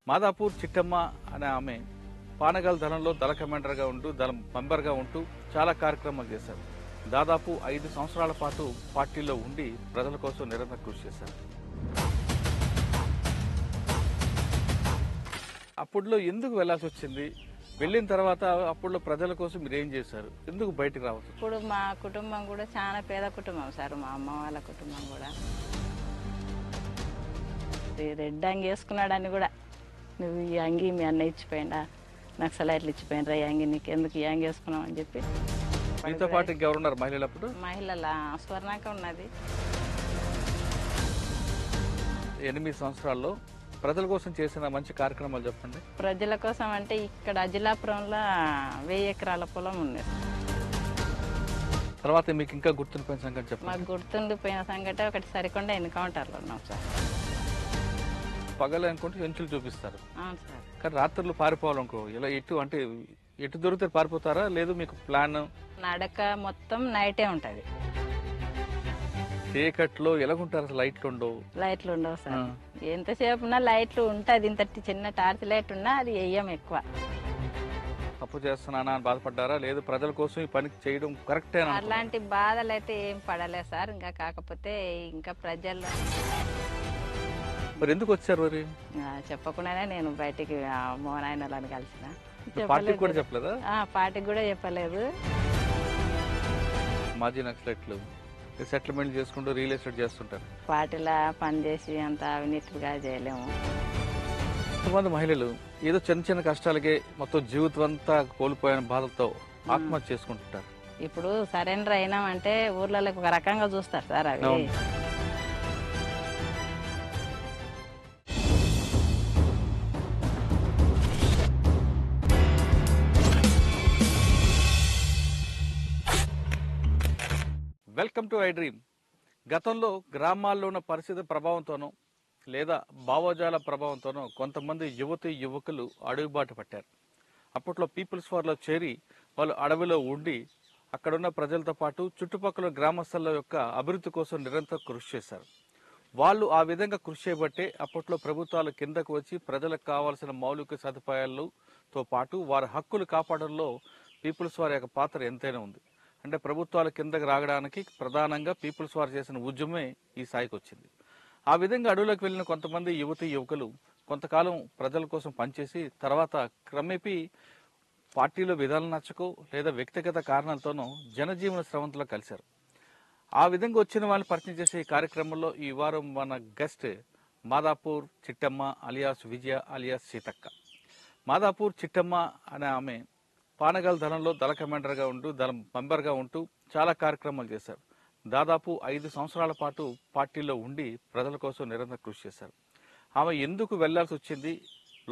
మాదాపూర్ చిట్టమ్మ అనే ఆమె పానగల్ దళంలో దళ కమాండర్గా ఉంటూ దళ మెంబర్గా ఉంటూ చాలా కార్యక్రమాలు చేశారు. దాదాపు 5 సంవత్సరాల పాటు పార్టీలో ఉండి ప్రజల కోసం నిరంతరం కృషి చేశారు. అప్పుడులో ఎందుకు వెళ్లాల్సి వచ్చింది? వెళ్ళిన తర్వాత అప్పుడులో ప్రజల కోసం మీరు ఏం చేశారు? ఎందుకు బయటకు రావచ్చు? ఇప్పుడు మా కుటుంబం కూడా చాలా పేద కుటుంబం సార్. మా అమ్మ వాళ్ళ కుటుంబం కూడా రెడ్ అంగి వేసుకున్నాడని కూడా, నువ్వు ఈ అంగి మీ అన్న ఇచ్చిపోయిందా, నాకు సలైట్లు ఇచ్చిపోయినరా, ఈ అంగి నీకు ఎందుకు ఈ అంగి వేసుకున్నావు అని చెప్పి. మీతో పాటు ఇంకెవరున్నారు మహిళలు? అప్పుడు మహిళల స్వర్ణాక ఉన్నది. 8 సంవత్సరాల్లో ప్రజల కోసం చేసిన మంచి కార్యక్రమాలు చెప్పండి. ప్రజల కోసం అంటే ఇక్కడ అజిలాపురంలో 1000 ఎకరాల పొలం ఉంది. తర్వాత మీకు ఇంకా గుర్తుండిపోయిన సంగతి చెప్పండి. మాకు గుర్తుండిపోయిన సంగతి ఒకటి సరికొండ ఎన్కౌంటర్లో ఉన్నాం సార్. పగలు అనుకుంటే ఎంచులు చూపిస్తారు, అవును సార్. కానీ రాత్రులు పారిపోవాలనుకో ఇలా ఎటు దొరికితే పారిపోతారా? లేదు మీకు ప్లాన్? నడక మొత్తం నైటే ఉంటది. చీకట్లో ఎలాగుంటారు? అసలు లైట్లు ఉండవు. లైట్లు ఉండవు సార్. ఎంతసేపు ఉన్నా లైట్లు ఉంటది. ఇంత చిన్న టార్చ్ లైట్ ఉన్నా అది వెయ్యం ఎక్కువ. తప్పు చేస్తున్నానా అని బాధపడ్డారా? లేదు ప్రజల కోసం ఈ పని చేయడం కరెక్టేనా? అలాంటి బాధలు అయితే ఏం పడలేదు సార్. ఇంకా కాకపోతే ఇంకా ప్రజల్లో మరి ఎందుకు వచ్చారు? మరి చెప్పకుండానే నేను బయటికి మోనాయనలను కలిసిన. పార్టీకి కూడా చెప్పలేదా? పార్టీకి కూడా చెప్పలేదు. మాజీ నక్సలైట్లు సెటిల్మెంట్ చేసుకుంటూ రియల్ ఎస్టేట్ చేస్తుంటారు. పార్టీలా పనిచేసి అంత అవినీతిగా చేయలేము. కొంతమంది మహిళలు ఏదో చిన్న చిన్న కష్టాలకే మొత్తం జీవితం అంతా కోల్పోయిన బాధతో ఆత్మహత్య చేసుకుంటుంటారు. ఇప్పుడు సరెండర్ అయినామంటే ఊర్లలో ఒక రకంగా చూస్తారు సార్. అవి వెల్కమ్ టు ఐ డ్రీమ్. గతంలో గ్రామాల్లో ఉన్న పరిస్థితి ప్రభావంతోనో లేదా భావోజాల ప్రభావంతోనో కొంతమంది యువకులు అడుగుబాటు పట్టారు. అప్పట్లో పీపుల్స్ వార్లో చేరి వాళ్ళు అడవిలో ఉండి అక్కడున్న ప్రజలతో పాటు చుట్టుపక్కల గ్రామస్తుల యొక్క అభివృద్ధి కోసం నిరంతరం కృషి చేశారు. వాళ్ళు ఆ విధంగా కృషి చేయబట్టే అప్పట్లో ప్రభుత్వాలు కిందకు వచ్చి ప్రజలకు కావాల్సిన మౌలిక సదుపాయాలతో పాటు వారి హక్కులు కాపాడంలో పీపుల్స్ వార్ యొక్క పాత్ర ఎంతైనా ఉంది. అంటే ప్రభుత్వాల కిందకి రావడానికి ప్రధానంగా పీపుల్స్ వార్ చేసిన ఉద్యమే ఈ స్థాయికి వచ్చింది. ఆ విధంగా అడవులకు వెళ్లిన కొంతమంది యువకులు కొంతకాలం ప్రజల కోసం పనిచేసి తర్వాత క్రమేపీ పార్టీలో విధానం నచ్చకో లేదా వ్యక్తిగత కారణాలతోనో జనజీవన స్రవంతిలో కలిశారు. ఆ విధంగా వచ్చిన వాళ్ళని పరిచయం చేసే ఈ కార్యక్రమంలో ఈ వారం మన గెస్ట్ మాదాపూర్ చిట్టమ్మ అలియాస్ విజయ అలియాస్ సీతక్క. మాదాపూర్ చిట్టమ్మ అనే ఆమె పానగల్ దళంలో దళ కమాండర్గా ఉంటూ దళ మెంబర్గా ఉంటూ చాలా కార్యక్రమాలు చేశారు. దాదాపు 5 సంవత్సరాల పాటు పార్టీలో ఉండి ప్రజల కోసం నిరంతరం కృషి చేశారు. ఆమె ఎందుకు వెళ్లాల్సి వచ్చింది,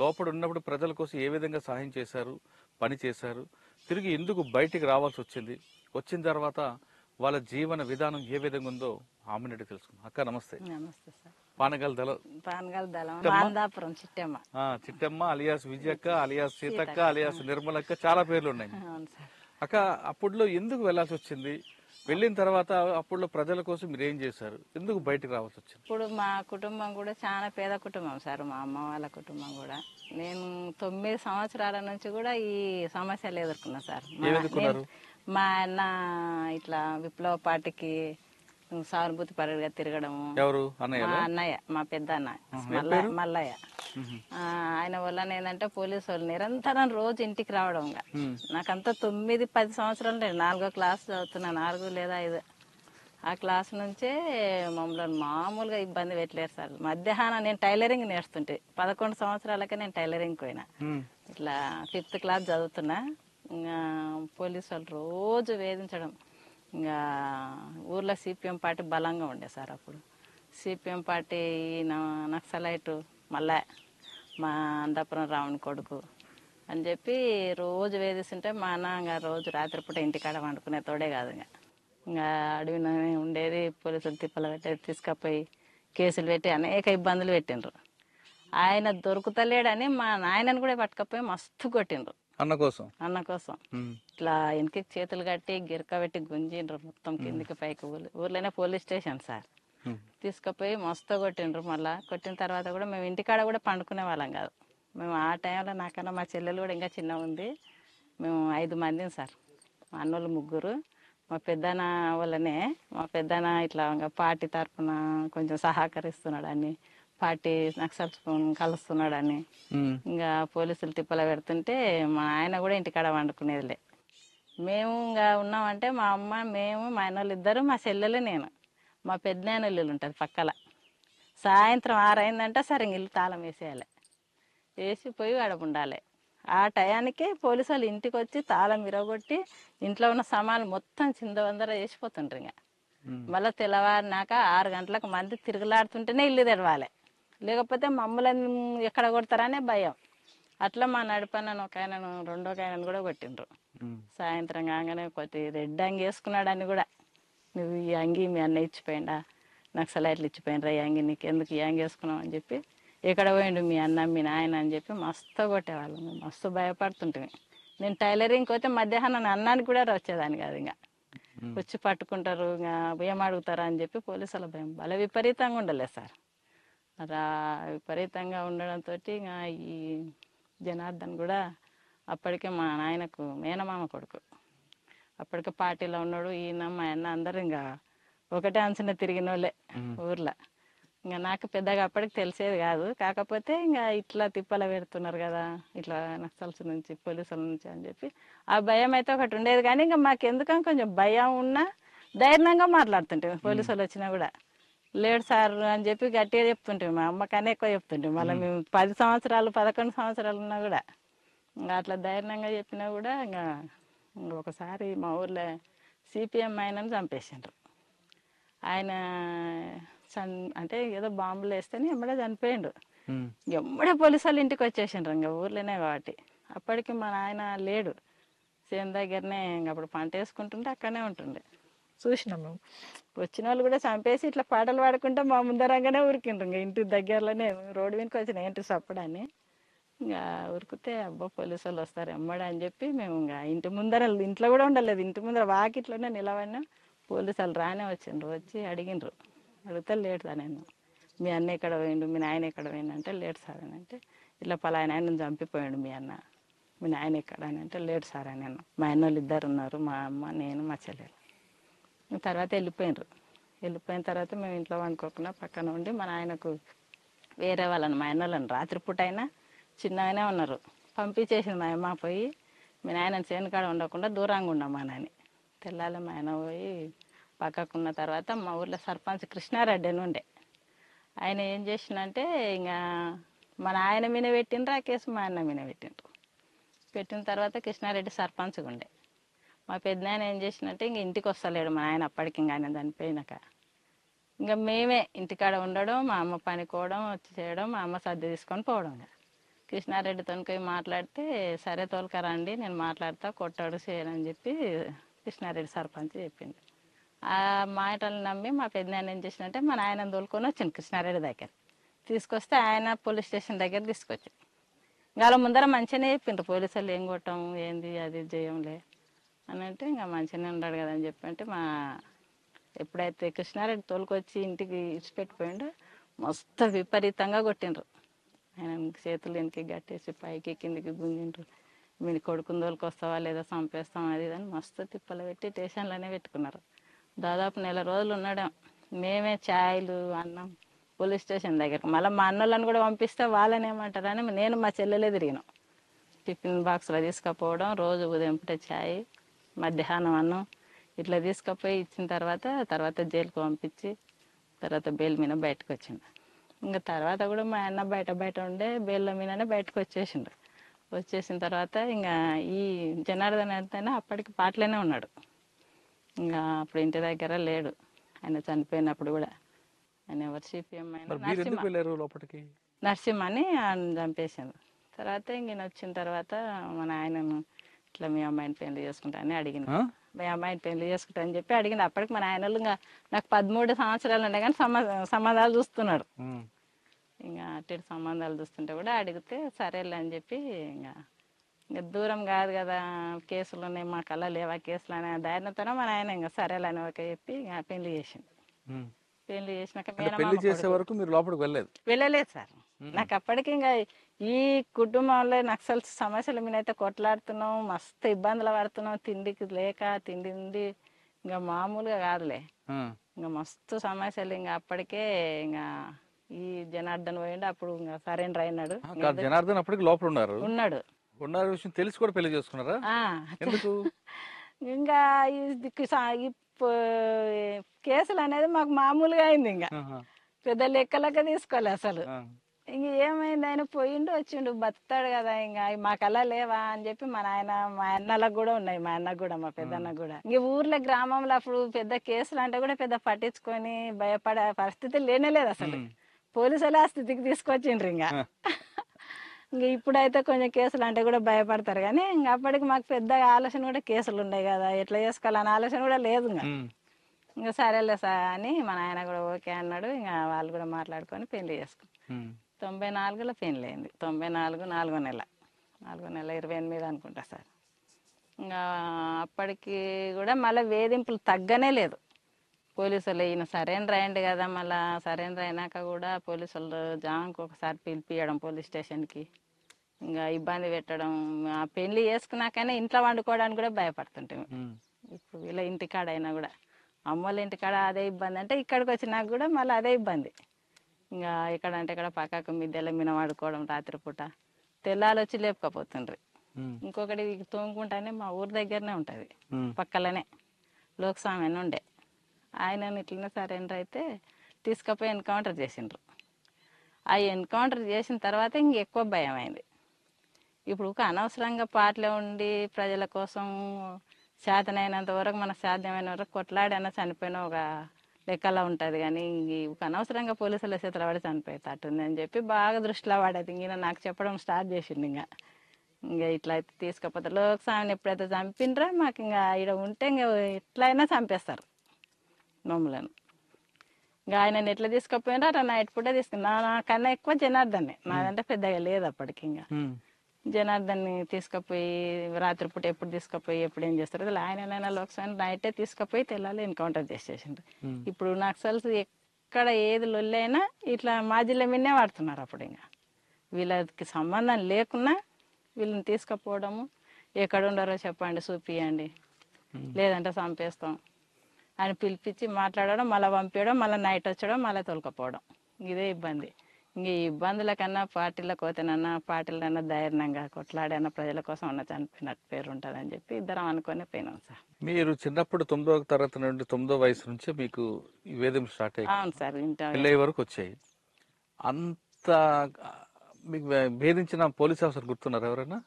లోపల ఉన్నప్పుడు ప్రజల కోసం ఏ విధంగా సహాయం చేశారు, పని చేశారు, తిరిగి ఎందుకు బయటికి రావాల్సి వచ్చింది, వచ్చిన తర్వాత వాళ్ళ జీవన విధానం ఏ విధంగా ఉందో ఆమె తెలుసుకుందాం. అక్క నమస్తే. నమస్తే సార్. పానగల్ దళం Madapuram Chittamma. Chittamma alias Vijayakka alias Seethakka alias Nirmalakka చాలా పేర్లు ఉన్నాయి. అక్క అప్పుడులో ఎందుకు వెళ్లాల్సి వచ్చింది? వెళ్ళిన తర్వాత అప్పుడులో ప్రజల కోసం మీరు ఏం చేశారు? ఎందుకు బయటకు రావాల్సి వచ్చింది? ఇప్పుడు మా కుటుంబం కూడా చాలా పేద కుటుంబం సార్. మా అమ్మ వాళ్ళ కుటుంబం కూడా. నేను 9 సంవత్సరాల నుంచి కూడా ఈ సమస్యలు ఎదుర్కొన్నా సార్. మా అన్న ఇట్లా విప్లవ పార్టీకి సానుభూతి పరుడుగా తిరగడము. ఎవరు? మా అన్నయ్య, మా పెద్ద అన్న మల్లయ్య. ఆయన వల్ల ఏంటంటే పోలీసు వాళ్ళు నిరంతరం రోజు ఇంటికి రావడం. నాకంతా 9-10 సంవత్సరాలు లేదు. 4వ క్లాస్ చదువుతున్నా, 4 లేదా 5. ఆ క్లాస్ నుంచే మమ్మల్ని మామూలుగా ఇబ్బంది పెట్టలేరు సార్. మధ్యాహ్నం నేను టైలరింగ్ నేర్చుతుంటే 11 సంవత్సరాలకే నేను టైలరింగ్ పోయినా. ఇట్లా 5th క్లాస్ చదువుతున్నా. ఇంకా పోలీసు వాళ్ళు రోజు వేధించడం. ఇంకా ఊర్లో సిపిఎం పార్టీ బలంగా ఉండే సార్. అప్పుడు సిపిఎం పార్టీ నక్సలైట్ మళ్ళా మా అందాపురం రావణ్ కొడుకు అని చెప్పి రోజు వేధిస్తుంటే మా అన్న రోజు రాత్రిపూట ఇంటికాడ వండుకునే తోడే కాదు. ఇంకా అడవిన ఉండేది. పోలీసులు తిప్పలు పెట్టేది, తీసుకపోయి కేసులు పెట్టి అనేక ఇబ్బందులు పెట్టిండ్రు. ఆయన దొరుకుతలేడని మా నాయనని కూడా పట్టుకపోయి మస్తు కొట్టిండ్రు. అన్న కోసం ఇట్లా వెనక్కి చేతులు కట్టి గిరక పెట్టి గుంజిండ్రు మొత్తం కిందికి పైకి. ఊర్లోనే పోలీస్ స్టేషన్ సార్. తీసుకుపోయి మస్తు కొట్టిండ్రు. మళ్ళా కొట్టిన తర్వాత కూడా మేము ఇంటికాడ కూడా పండుకునే వాళ్ళం కాదు. మేము ఆ టైంలో నాకన్నా మా చెల్లెలు కూడా ఇంకా చిన్న ఉంది. మేము 5 మందిని సార్. మా అన్నోళ్ళు 3, మా పెద్దన్న వాళ్ళనే. మా పెద్దన్న ఇట్లా ఇంకా పార్టీ తరఫున కొంచెం సహకరిస్తున్నాడని, పార్టీ నక్సల్స్ కలుస్తున్నాడని ఇంకా పోలీసులు తిప్పల పెడుతుంటే మా ఆయన కూడా ఇంటికాడ వండుకునేదిలే. మేము ఇంకా ఉన్నామంటే మా అమ్మ, మేము, మా అన్నోళ్ళు 2, మా చెల్లెలు, నేను. మా పెద్దనాయన ఇల్లు ఉంటుంది పక్కల. సాయంత్రం 6 అయిందంటే సరే ఇల్లు తాళం వేసేయాలి, వేసి పోయి ఆడ ఉండాలి. ఆ టయానికే పోలీసు వాళ్ళు ఇంటికి వచ్చి తాళం విరగొట్టి ఇంట్లో ఉన్న సామాన్లు మొత్తం చిందవందర వేసిపోతుండ్రు. ఇంకా మళ్ళీ తెల్లవారినాక 6 గంటలకు మంది తిరుగులాడుతుంటేనే ఇల్లు తెరవాలి, లేకపోతే మమ్మల్ని ఎక్కడ కొడతారనే భయం. అట్లా మా నడిపన్నను ఒక ఆయనను, రెండో ఆయనను కూడా కొట్టిండ్రు. సాయంత్రం కాగానే కొట్టి రెడ్ అంగి వేసుకున్నాడని కూడా, నువ్వు ఈ అంగి మీ అన్న ఇచ్చిపోయిండా, నాకు సలైట్లు ఇచ్చిపోయినరా, ఈ అంగి నీకు ఎందుకు ఈ అంగి వేసుకున్నావు అని చెప్పి, ఎక్కడ పోయిండు మీ అన్న మీ నాయన అని చెప్పి మస్తు కొట్టేవాళ్ళు. మేము మస్తు భయపడుతుంటే నేను టైలరింగ్కి పోతే మధ్యాహ్నం అన్నానికి కూడా వచ్చేదాన్ని కాదు. ఇంకా వచ్చి పట్టుకుంటారు, ఇంకా ఏం అడుగుతారా అని చెప్పి పోలీసుల భయం భలే విపరీతంగా ఉండలేదు సార్. అలా విపరీతంగా ఉండడంతో ఇంకా ఈ జనార్దన్ కూడా అప్పటికే మా నాయనకు మేనమామ కొడుకు, అప్పటికే పార్టీలో ఉన్నాడు. ఈయన మా అన్న అందరు ఇంకా ఒకటే అంచనా తిరిగిన వాళ్ళే ఊర్లో. ఇంకా నాకు పెద్దగా అప్పటికి తెలిసేది కాదు. కాకపోతే ఇంకా ఇట్లా తిప్పల పెడుతున్నారు కదా, ఇట్లా నక్సల్స్ నుంచి పోలీసుల నుంచి అని చెప్పి ఆ భయం అయితే ఒకటి ఉండేది. కానీ ఇంకా మాకు ఎందుకని కొంచెం భయం ఉన్నా ధైర్యంగా మాట్లాడుతుంటే పోలీసు వాళ్ళు వచ్చినా కూడా, లేడు సార్ అని చెప్పి గట్టిగా చెప్తుంటే, మా అమ్మకనే ఎక్కువ చెప్తుంటే. మళ్ళీ మేము 10 సంవత్సరాలు 11 సంవత్సరాలు ఉన్నా కూడా ఇంకా అట్లా ధైర్యంగా చెప్పినా కూడా ఇంకా ఒకసారి మా ఊర్లో సిపిఎం ఆయనను చంపేసిండ్రు. ఆయన అంటే ఏదో బాంబులు వేస్తేనే ఎమ్మడే చనిపోయిండు. ఎమ్మడే పోలీసు వాళ్ళు ఇంటికి వచ్చేసిండ్రు, ఇంకా ఊర్లోనే కాబట్టి. అప్పటికి మా నాయన లేడు, సేమ్ దగ్గరనే ఇంకా అప్పుడు పంట వేసుకుంటుంటే అక్కడనే ఉంటుండే. చూసినాం మేము. వచ్చిన వాళ్ళు కూడా చంపేసి ఇట్లా పాటలు పాడుకుంటే మా ముందరంగానే ఉరికిండ్రు. ఇంకా ఇంటి దగ్గరలోనే రోడ్డు మీదకి వచ్చిన ఏంటి సప్పడని ఇంకా ఉరికితే, అబ్బా పోలీసు వాళ్ళు వస్తారు ఎమ్మడే అని చెప్పి మేము ఇంకా ఇంటి ముందర, ఇంట్లో కూడా ఉండలేదు, ఇంటి ముందర వాకిట్లోనే నిలబడినా. పోలీసు వాళ్ళు రానే వచ్చిండ్రు, వచ్చి అడిగిండ్రు. అడిగితే లేడు సార్, నేను మీ అన్న ఎక్కడ పోయిండు, మీ నాయన ఎక్కడ పోయిండు అంటే, లేడు సార్ అని అంటే, ఇట్లా పలానా ఆయన చంపిపోయాడు మీ అన్న, మీ నాయన ఎక్కడ అని అంటే, లేడు సార్ అని. నేను మా అన్న వాళ్ళు 2 ఉన్నారు, మా అమ్మ నేను మా చెల్లెలు. తర్వాత వెళ్ళిపోయినారు. వెళ్ళిపోయిన తర్వాత మేము ఇంట్లో వండుకోకుండా పక్కన ఉండి మా నాయనకు వేరే వాళ్ళని, మా అన్న వాళ్ళని రాత్రిపూట అయినా చిన్నగానే ఉన్నారు పంపించేసింది మా అమ్మ. పోయి మీ నాయన చేనుకాడ ఉండకుండా దూరంగా ఉండమా నాని. తెల్లాలి మా ఆయన పోయి పక్కకున్న తర్వాత మా ఊర్లో సర్పంచ్ కృష్ణారెడ్డి అని ఉండే. ఆయన ఏం చేసిందంటే ఇంకా మా నాయన మీద పెట్టిండ్రు ఆ కేసు, మా అన్న మీద పెట్టిండ్రు. పెట్టిన తర్వాత కృష్ణారెడ్డి సర్పంచ్గా ఉండే. మా పెద్దనాయన ఏం చేసినంటే ఇంక ఇంటికి వస్తలేడు మా ఆయన అప్పటికి, ఇంకా ఆయన చనిపోయినాక. ఇంకా మేమే ఇంటికాడ ఉండడం, మా అమ్మ పనికోవడం, వచ్చి చేయడం, మా అమ్మ సర్ది తీసుకొని పోవడం. కృష్ణారెడ్డితో పోయి మాట్లాడితే, సరే తోలుకరండి నేను మాట్లాడతా, కొట్టాడు చేయనని చెప్పి కృష్ణారెడ్డి సర్పంచ్ చెప్పిండు. ఆ మాటలు నమ్మి మా పెద్దనాయన ఏం చేసినంటే మా నాయనని తోలుకొని వచ్చిండు కృష్ణారెడ్డి దగ్గర. తీసుకొస్తే ఆయన పోలీస్ స్టేషన్ దగ్గర తీసుకొచ్చి వాళ్ళ ముందర మంచిగానే చెప్పిండ్రు పోలీసు వాళ్ళు, ఏం కొట్టాము ఏంది అది చేయంలే అని అంటే, ఇంకా మంచిగానే ఉన్నాడు కదా అని చెప్పి అంటే, మా ఎప్పుడైతే కృష్ణారెడ్డి తోలుకొచ్చి ఇంటికి ఇచ్చిపెట్టిపోయిండో మస్తు విపరీతంగా కొట్టిండ్రు. ఆయన చేతులు వెనక్కి గట్టేసి పైకి కిందికి గుంజిండ్రు. మీ కొడుకుని తోలుకొస్తావా లేదా చంపేస్తాం అది ఇది అని మస్తు తిప్పలు పెట్టి స్టేషన్లోనే పెట్టుకున్నారు. దాదాపు 1 నెల రోజులు ఉన్నాడు. మేమే ఛాయలు అన్నం పోలీస్ స్టేషన్ దగ్గరకు. మళ్ళీ మా అన్నోళ్ళని కూడా పంపిస్తే వాళ్ళని ఏమంటారని నేను మా చెల్లెలే తిరిగినాం. టిఫిన్ బాక్స్లో తీసుకుపోవడం, రోజు ఉదయం పూట ఛాయ్, మధ్యాహ్నం అన్నం ఇట్లా తీసుకుపోయి ఇచ్చిన తర్వాత జైలుకు పంపించి తర్వాత బెయిల్ మీద బయటకు వచ్చిండు. ఇంకా తర్వాత కూడా మా అన్న బయట ఉండే బెయిల్ మీదనే బయటకు వచ్చేసిండు. వచ్చేసిన తర్వాత ఇంకా ఈ జనార్దన్ అయితేనే అప్పటికి పాటలోనే ఉన్నాడు. ఇంకా అప్పుడు ఇంటి దగ్గర లేడు, ఆయన చనిపోయినప్పుడు కూడా. ఆయన ఎవరు సిపిఎం నరసింహ అని ఆయన చంపేసిండు. తర్వాత ఇంక వచ్చిన తర్వాత మా నాయనను ఇట్లా మీ అమ్మాయిని పెళ్లి చేసుకుంటా అని అడిగింది. మీ అమ్మాయిని పెళ్లి చేసుకుంటా అని చెప్పి అడిగింది. అప్పటికి మా నాయన ఇంకా నాకు 13 సంవత్సరాలు ఉండే కానీ సంబంధాలు చూస్తున్నాడు. ఇంకా అటు సంబంధాలు చూస్తుంటే కూడా అడిగితే సరేలే అని చెప్పి ఇంకా దూరం కాదు కదా, కేసులు ఉన్నాయి మా కళ్ళ లేవా కేసులు అనే ధైర్యంతోనే మా నాయన ఇంకా సరేలని ఒక చెప్పి ఇంకా పెళ్లి చేసిండు. పెళ్లి చేసినాక పెళ్లి చేసే వరకు మీరు లోపలికి వెళ్ళలేదు? వెళ్ళలేదు సార్. నాకు అప్పటికి ఇంకా ఈ కుటుంబంలో నక్సల్ సమస్యల మీద అయితే కొట్లాడుతున్నాం, మస్తు ఇబ్బందులు పడుతున్నాం, తిండికి లేక తిండి ఉంది ఇంకా మామూలుగా కాదులే. ఇంకా మస్తు సమస్యలు. ఇంకా అప్పటికే ఇంకా ఈ జనార్దన్ పోయిండు, అప్పుడు ఇంకా సరెండర్ అయినాడు. జనార్దన్ అప్పటికి లోపల ఉన్నాడు విషయం తెలిసి కూడా పెళ్లి చేసుకున్నారా? ఎందుకు? ఇంకా ఈ కేసులు అనేది మాకు మామూలుగా అయింది, ఇంకా పెద్ద లెక్కలెక్క తీసుకోలే అసలు. ఇంక ఏమైంది, ఆయన పోయిండు వచ్చిండు, బతాడు కదా, ఇంకా మాకల్లా లేవా అని చెప్పి మా అన్నలకు కూడా ఉన్నాయి, మా అన్నకు కూడా మా పెద్దన్నకు కూడా. ఇంక ఊర్లో గ్రామంలో అప్పుడు పెద్ద కేసులు అంటే కూడా పెద్ద పట్టించుకొని భయపడే పరిస్థితి లేనేలేదు అసలు. పోలీసులు ఆ స్థితికి తీసుకొచ్చిండ్రు. ఇంకా ఇప్పుడైతే కొంచెం కేసులు అంటే కూడా భయపడతారు, కానీ ఇంకా అప్పటికి మాకు పెద్దగా ఆలోచన కూడా కేసులు ఉన్నాయి కదా, ఎట్లా చేసుకోవాలనే ఆలోచన కూడా లేదు. ఇంకా సరేలే సార్ అని మా నాయన కూడా ఓకే అన్నాడు. ఇంకా వాళ్ళు కూడా మాట్లాడుకొని పెళ్లి చేసుకున్నాం. 94లో పెళ్లి అయింది. 94 4వ నెల 28 అనుకుంటా సార్. ఇంకా అప్పటికి కూడా మళ్ళీ వేధింపులు తగ్గనే లేదు. పోలీసులు ఈయన సరెండర్ అయ్యండి కదా, మళ్ళీ సరెండర్ అయినాక కూడా పోలీసులు జాంకి ఒకసారి పిలిపియడం పోలీస్ స్టేషన్కి, ఇంకా ఇబ్బంది పెట్టడం. ఆ పెళ్లి చేసుకున్నాకనే ఇంట్లో వండుకోవడానికి కూడా భయపడుతుంటాం. ఇప్పుడు వీళ్ళ ఇంటికాడ అయినా కూడా, అమ్మోళ్ళ ఇంటికాడ అదే ఇబ్బంది అంటే ఇక్కడికి వచ్చినాక కూడా మళ్ళీ అదే ఇబ్బంది. ఇంకా ఎక్కడంటే ఇక్కడ పక్కకు మిద్దెల మీద వాడుకోవడం, రాత్రిపూట తెల్లాలు వచ్చి లేపుకపోతుండ్రి. ఇంకొకటి తోముకుంటానే మా ఊరి దగ్గరనే ఉంటుంది, పక్కలనే లోక్స్వామి అని ఉండే, ఆయన ఇట్లనే సరెండర్ అయితే తీసుకుపోయి ఎన్కౌంటర్ చేసిండ్రు. ఆ ఎన్కౌంటర్ చేసిన తర్వాత ఇంకెక్కువ భయం అయింది. ఇప్పుడు అనవసరంగా పాటలో ఉండి ప్రజల కోసం చేతనైనంత వరకు, మనకు సాధ్యమైన వరకు కొట్లాడైనా చనిపోయిన ఒక లెక్కలా ఉంటుంది, కానీ అనవసరంగా పోలీసుల చేతులు పడి చనిపోయేటట్టుంది అని చెప్పి బాగా దృష్టిలో పడేది. ఇంకా నాకు చెప్పడం స్టార్ట్ చేసిండు. ఇంకా ఇట్లా అయితే తీసుకపోతారు, లోక్స్వామిని ఎప్పుడైతే చంపిండ్రో మాకు ఇంకా ఇక్కడ ఉంటే ఇంకా ఎట్లయినా చంపేస్తారు మమ్మలను. ఇంకా ఆయన ఎట్లా తీసుకుపోయినా అట్లా నైట్ పూట తీసుకున్నా. నాకన్నా ఎక్కువ జనార్దన్నే, నాదంటే పెద్దగా లేదు అప్పటికి. ఇంకా జనార్దన్ని తీసుకుపోయి రాత్రిపూట ఎప్పుడు తీసుకుపోయి ఎప్పుడు ఏం చేస్తారు, ఆయనైనా లోక్స్వామి నైటే తీసుకుపోయి తెల్లాలి ఎన్కౌంటర్ చేసేసిండ్రు. ఇప్పుడు నక్సల్స్ ఎక్కడ ఏది లొల్లైనా ఇట్లా మా జిల్లా మీదనే వాడుతున్నారు. అప్పుడు ఇంకా వీళ్ళకి సంబంధం లేకున్నా వీళ్ళని తీసుకుపోవడము, ఎక్కడ ఉండారో చెప్పండి చూపియండి, లేదంటే చంపేస్తాం అని పిలిపించి మాట్లాడడం, మళ్ళీ పంపించడం, మళ్ళీ నైట్ వచ్చడం, మళ్ళీ తోలుకపోవడం. ఇదే ఇబ్బంది. ఇంక ఈ ఇబ్బందుల కన్నా పార్టీలకు పోతేనన్నా, పార్టీలన్నా ధైర్యంగా కొట్లాడైనా ప్రజల కోసం ఉన్న చనిపోయినట్టు పేరు ఉంటుందని చెప్పి ఇద్దరం అనుకునే పోయినాం సార్. మీరు చిన్నప్పుడు 9వ తరగతి నుండి 9వ వయసు నుంచి మీకు ఈ వేధింపులు స్టార్ట్ అయ్యాయి? అవును సార్. పెళ్ళి వరకు వచ్చాయి. అంత మీకు భేదించిన పోలీస్ ఆఫీసర్ గుర్తున్నారు ఎవరైనా?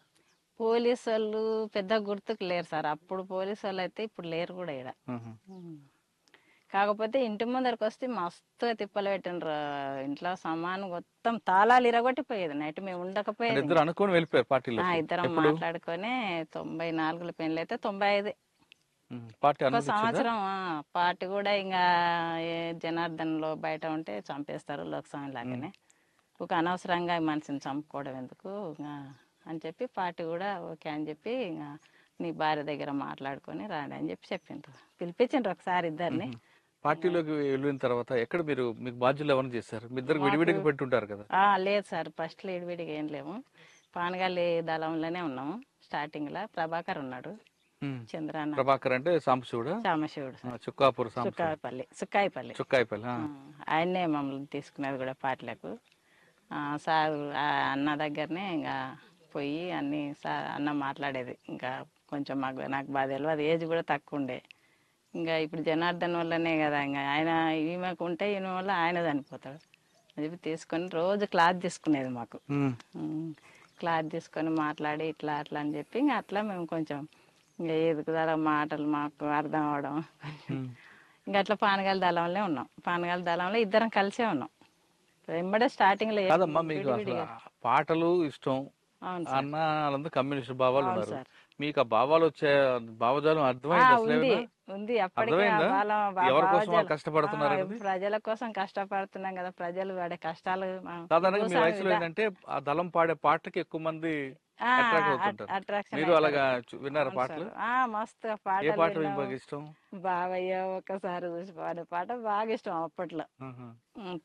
పోలీసు వాళ్ళు పెద్ద గుర్తుకు లేరు సార్. అప్పుడు పోలీసు వాళ్ళు అయితే ఇప్పుడు లేరు కూడా ఇక్కడ. కాకపోతే ఇంటి ముందరికి వస్తే మస్తుగా తిప్పలు పెట్టిండ్రు. ఇంట్లో సామాను మొత్తం తాళాలు ఇరగొట్టిపోయేది. నైట్ మేము ఉండకపోయేది. అనుకుని వెళ్ళిపోయారు పార్టీలో? ఇద్దరం మాట్లాడుకొని 94 పెళ్ళి అయితే 95 సంవత్సరం పార్టీ కూడా ఇంకా జనార్దన్ లో బయట ఉంటే చంపేస్తారు లోక్స్వామి లాగానే. ఒక అనవసరంగా మనిషిని చంపుకోవడం ఎందుకు అని చెప్పి పార్టీ కూడా ఓకే అని చెప్పి ఇంకా నీ భార్య దగ్గర మాట్లాడుకొని రాండి అని చెప్పి చెప్పిండ్రు. పిలిపించిండ్రు ఒకసారి ఇద్దరిని. పార్టీలోకి వెళ్ళిన తర్వాత ఎక్కడ మీకు బాధ్యులు ఎవరిని చేశారు? మీ ఇద్దరు విడివిడిగా పెట్టుంటారు కదా? లేదు సార్, ఫస్ట్ లో విడివిడిగా ఏం లేము. పానగాలి దళంలోనే ఉన్నాము. స్టార్టింగ్ లా ప్రభాకర్ ఉన్నాడు, చంద్రాన్న. ప్రభాకర్ అంటే సాంబశివుడు? సాంబశివుడు. చుక్కాయిపల్లి ఆయన్నే మమ్మల్ని తీసుకునేది కూడా పార్టీలకు. సార్ అన్న దగ్గరనే ఇంకా పోయి అన్ని సార్ అన్న మాట్లాడేది. ఇంకా కొంచెం నాకు బాగా తెలియదు, ఏజ్ కూడా తక్కువ ఉండే. ఇంకా ఇప్పుడు జనార్దన్ వల్లనే కదా, ఇంకా ఆయన ఈమెకు ఉంటే ఈయన వల్ల ఆయన చనిపోతాడు అని చెప్పి తీసుకొని రోజు క్లాత్ తీసుకునేది మాకు. క్లాత్ తీసుకొని మాట్లాడి ఇట్లా అట్లా అని చెప్పి ఇంకా అట్లా మేము కొంచెం ఇంకా ఎదుగుదల మాటలు మాకు అర్థం అవడం. ఇంకా అట్లా పానగాల దళంలో ఉన్నాం. పానగాల దళంలో ఇద్దరం కలిసే ఉన్నాం. వెంబడే స్టార్టింగ్ లో పాటలు ఇష్టం అన్న వాళ్ళందరూ కమ్యూనిస్ట్ భావాలు ఉన్నారు. మీకు ఆ భావాలు వచ్చే భావజాలం అర్థమైంది? ఎవరి కోసం కష్టపడుతున్నారు? ప్రజల కోసం కష్టపడుతున్నాం కదా. ప్రజలు వాడే కష్టాలు సాధారణంగా మీ వయసులో ఏంటంటే ఆ దళం పాడే పాటకి ఎక్కువ మంది అట్రాక్ట్ అవుతుంటారు. అట్రాక్షన్ మీరు అలాగా విన్నారా పాటలు? మస్తుగా ఏ పాటలు పాట మీకు విన్నాము. బాగా ఇష్టం? బావయ్య ఒక్కసారి చూసి పాడే పాట బాగా ఇష్టం అప్పట్లో. ఆహా.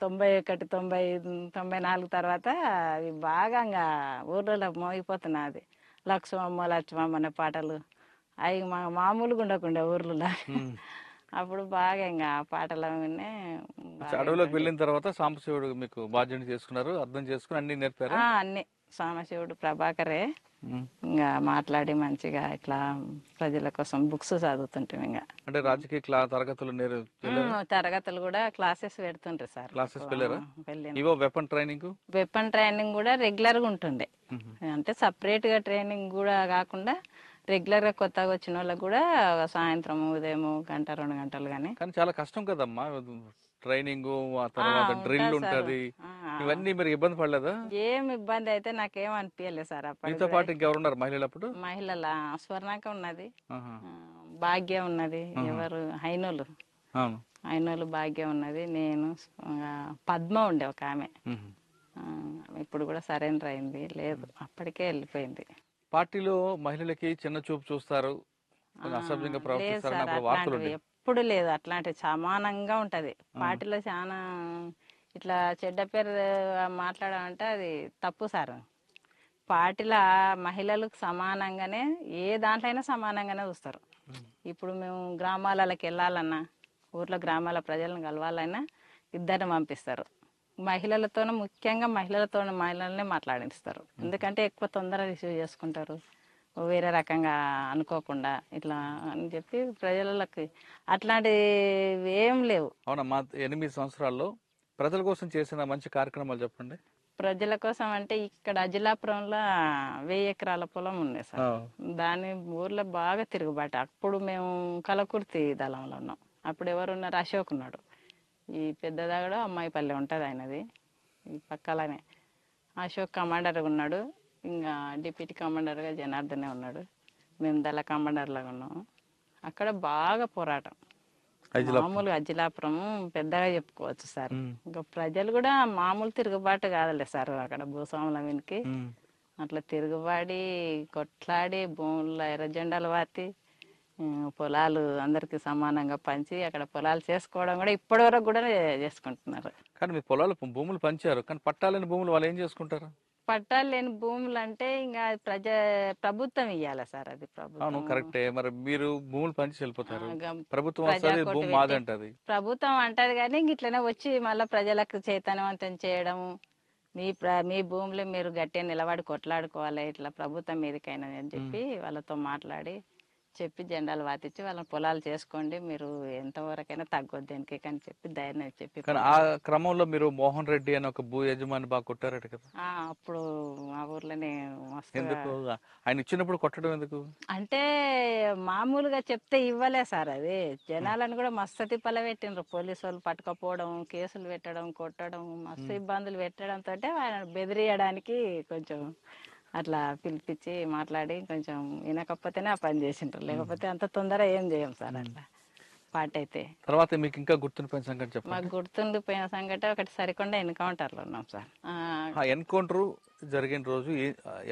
91, 94 తర్వాత అవి బాగా ఇంకా ఊర్లలో మోగిపోతున్నది. లక్ష్మమ్మ లక్ష్మమ్మ అనే పాటలు అవి మామూలుగా ఉండకుండా ఊర్లలో. ఉమ్. అప్పుడు బాగా ఇంకా ఆ పాటలు వినే బాగా అడవిలోకి వెళ్ళిన తర్వాత సాంబశివుడు మీకు బాధ్యత చేసుకున్నారు, అర్థం చేసుకుని అన్ని నేర్పారా? అన్ని సాంబశివుడు ప్రభాకరే ఉమ్. ఇంకా మాట్లాడి మంచిగా ఇట్లా ప్రజల కోసం బుక్స్ చదువుతుంటాం ఇంకా. అంటే రాజకీయ తరగతులు వెళ్ళారా? తరగతులు కూడా క్లాసెస్ పెడుతుంటారు సార్. క్లాసెస్ వెళ్ళారా? వెళ్ళిన ఇవో వెపన్ ట్రైనింగ్. వెపన్ ట్రైనింగ్ కూడా రెగ్యులర్గా ఉంటుండే. అంటే సపరేట్గా ట్రైనింగ్ కూడా కాకుండా రెగ్యులర్గా కొత్తగా వచ్చిన వాళ్ళకి కూడా సాయంత్రం ఉదయం 1-2 గంటలు కానీ. కానీ చాలా కష్టం కదమ్మా, ట్రైనింగ్ ఆ తర్వాత డ్రిల్ ఉంటుంది సార్. ఉంటది. ఇవన్నీ మీరు ఇబ్బంది పడలేదా? ఏం ఇబ్బంది అయితే నాకేం అనిపించలేదు సార్. మీతో అప్పుడు పాటు ఇంకెవరున్నారు మహిళలు అప్పుడు? మహిళల స్వర్ణాక ఉన్నది, ఆహా. భాగ్య ఉన్నది, ఎవరు హైనోలు అవును. హైనోలు భాగ్య ఉన్నది, నేను పద్మ ఉండే ఒక ఆమె. ఉహు. ఇప్పుడు కూడా సరెండర్ అయింది, లేదు అప్పటికే వెళ్ళిపోయింది. పార్టీలో మహిళలకి చిన్న చూపు చూస్తారు, కొంచెం అసభ్యంగా లేదు ప్రవర్తిస్తారని సార్, అప్పుడు వార్తలు అట్లాంటివి ఉండేవి. ఎప్పుడు లేదు. అట్లాంటివి సమానంగా ఉంటది పార్టీలో. చాలా ఇట్లా చెడ్డ పేరు మాట్లాడమంటే అది తప్పు సార్. పార్టీలో మహిళలకు సమానంగానే ఏ దాంట్లో అయినా సమానంగానే చూస్తారు. ఇప్పుడు మేము గ్రామాలకి వెళ్ళాలన్నా, ఊర్లో గ్రామాల ప్రజలను కలవాలన్నా ఇద్దరిని పంపిస్తారు. మహిళలతోనే, ముఖ్యంగా మహిళలనే మాట్లాడిస్తారు. ఎందుకంటే ఎక్కువ తొందరగా రిసీవ్ చేసుకుంటారు, వేరే రకంగా అనుకోకుండా ఇట్లా అని చెప్పి ప్రజలకి అట్లాంటివి ఏం లేవు. అవునమ్మా, 8 సంవత్సరాల్లో ప్రజల కోసం చేసిన మంచి కార్యక్రమాలు చెప్పండి. ప్రజల కోసం అంటే ఇక్కడ అజిలాపురంలో 1000 ఎకరాల పొలం ఉంది సార్. దాని ఊర్లో బాగా తిరుగుబాటు. అప్పుడు మేము కలకుర్తి దళంలో ఉన్నాం. అప్పుడు ఎవరు ఉన్నారు? అశోక్ ఉన్నాడు. ఈ పెద్దదాగడ అమ్మాయిపల్లి ఉంటుంది ఆయనది, ఈ పక్కలనే. అశోక్ కమాండర్గా ఉన్నాడు, ఇంకా డిప్యూటీ కమాండర్గా జనార్దనే ఉన్నాడు. మేము దళ కమాండర్లాగా ఉన్నాము. అక్కడ బాగా పోరాటం. మామూలుగా అజిలాపురం పెద్దగా చెప్పుకోవచ్చు సార్. ఇంకా ప్రజలు కూడా మామూలు తిరుగుబాటు కాదులే సార్. అక్కడ భూస్వాముల మీదకి అట్లా తిరుగుబాడి కొట్లాడి భూముల్లో ఎర్ర జెండాలు వాతి పొలాలు అందరికి సమానంగా పంచి అక్కడ పొలాలు చేసుకోవడం కూడా ఇప్పటి వరకు కూడా చేసుకుంటున్నారు. కానీ మీ భూములు పంచారు, కానీ పట్టాలని భూములు వాళ్ళు ఏం చేసుకుంటారు? పట్టాలు లేని భూములు అంటే ఇంకా ప్రభుత్వం ఇవ్వాలి సార్. అది అవును, ప్రభుత్వం. కరెక్టే. మరి మీరు భూములు పంచి వెళ్ళిపోతారు, ప్రభుత్వం ప్రజా వస్తుంది, కోర్టు భూమి పెట్టి మాది అంటది. ప్రభుత్వం అంటది కానీ ఇంక ఇట్లనే వచ్చి మళ్ళీ ప్రజలకు చైతన్యవంతం చేయడము, మీ భూములు మీరు గట్టిగా నిలబడి కొట్లాడుకోవాలి ఇట్లా ప్రభుత్వం మీదకైనా అని చెప్పి వాళ్ళతో మాట్లాడి చెప్పి జెండాలు వాతిచ్చి వాళ్ళ పొలాలు చేసుకోండి, మీరు ఎంతవరకైనా తగ్గొద్దు దేనికి అని చెప్పి ధైర్యం చెప్పి. కానీ ఆ క్రమంలో మీరు మోహన్ రెడ్డి అని ఒక భూ యజమాని బాగా కొట్టారట కదా? అప్పుడు మా ఊర్లోనే మస్తు. ఎందుకు ఆయన ఇచ్చినప్పుడు కొట్టడం ఎందుకు? అంటే మామూలుగా చెప్తే ఇవ్వలే సార్. అది జనాలను కూడా మస్తు తిప్పల పెట్టిండ్రు. పోలీసు వాళ్ళు పట్టుకపోవడం, కేసులు పెట్టడం, కొట్టడం, మస్తు ఇబ్బందులు పెట్టడంతో ఆయన బెదిరియడానికి కొంచెం అట్లా పిలిపించి మాట్లాడి కొంచెం వినకపోతేనే ఆ పని చేసిండ్రు. లేకపోతే అంత తొందర ఏం చేయం సార్ అట్లా పాట అయితే. తర్వాత మీకు ఇంకా గుర్తుండిపోయిన సంగతి చెప్పండి. మాకు గుర్తుండిపోయిన సంగతి ఒకటి సరికొండ ఎన్కౌంటర్లో ఉన్నాం సార్. ఎన్కౌంటర్ జరిగిన రోజు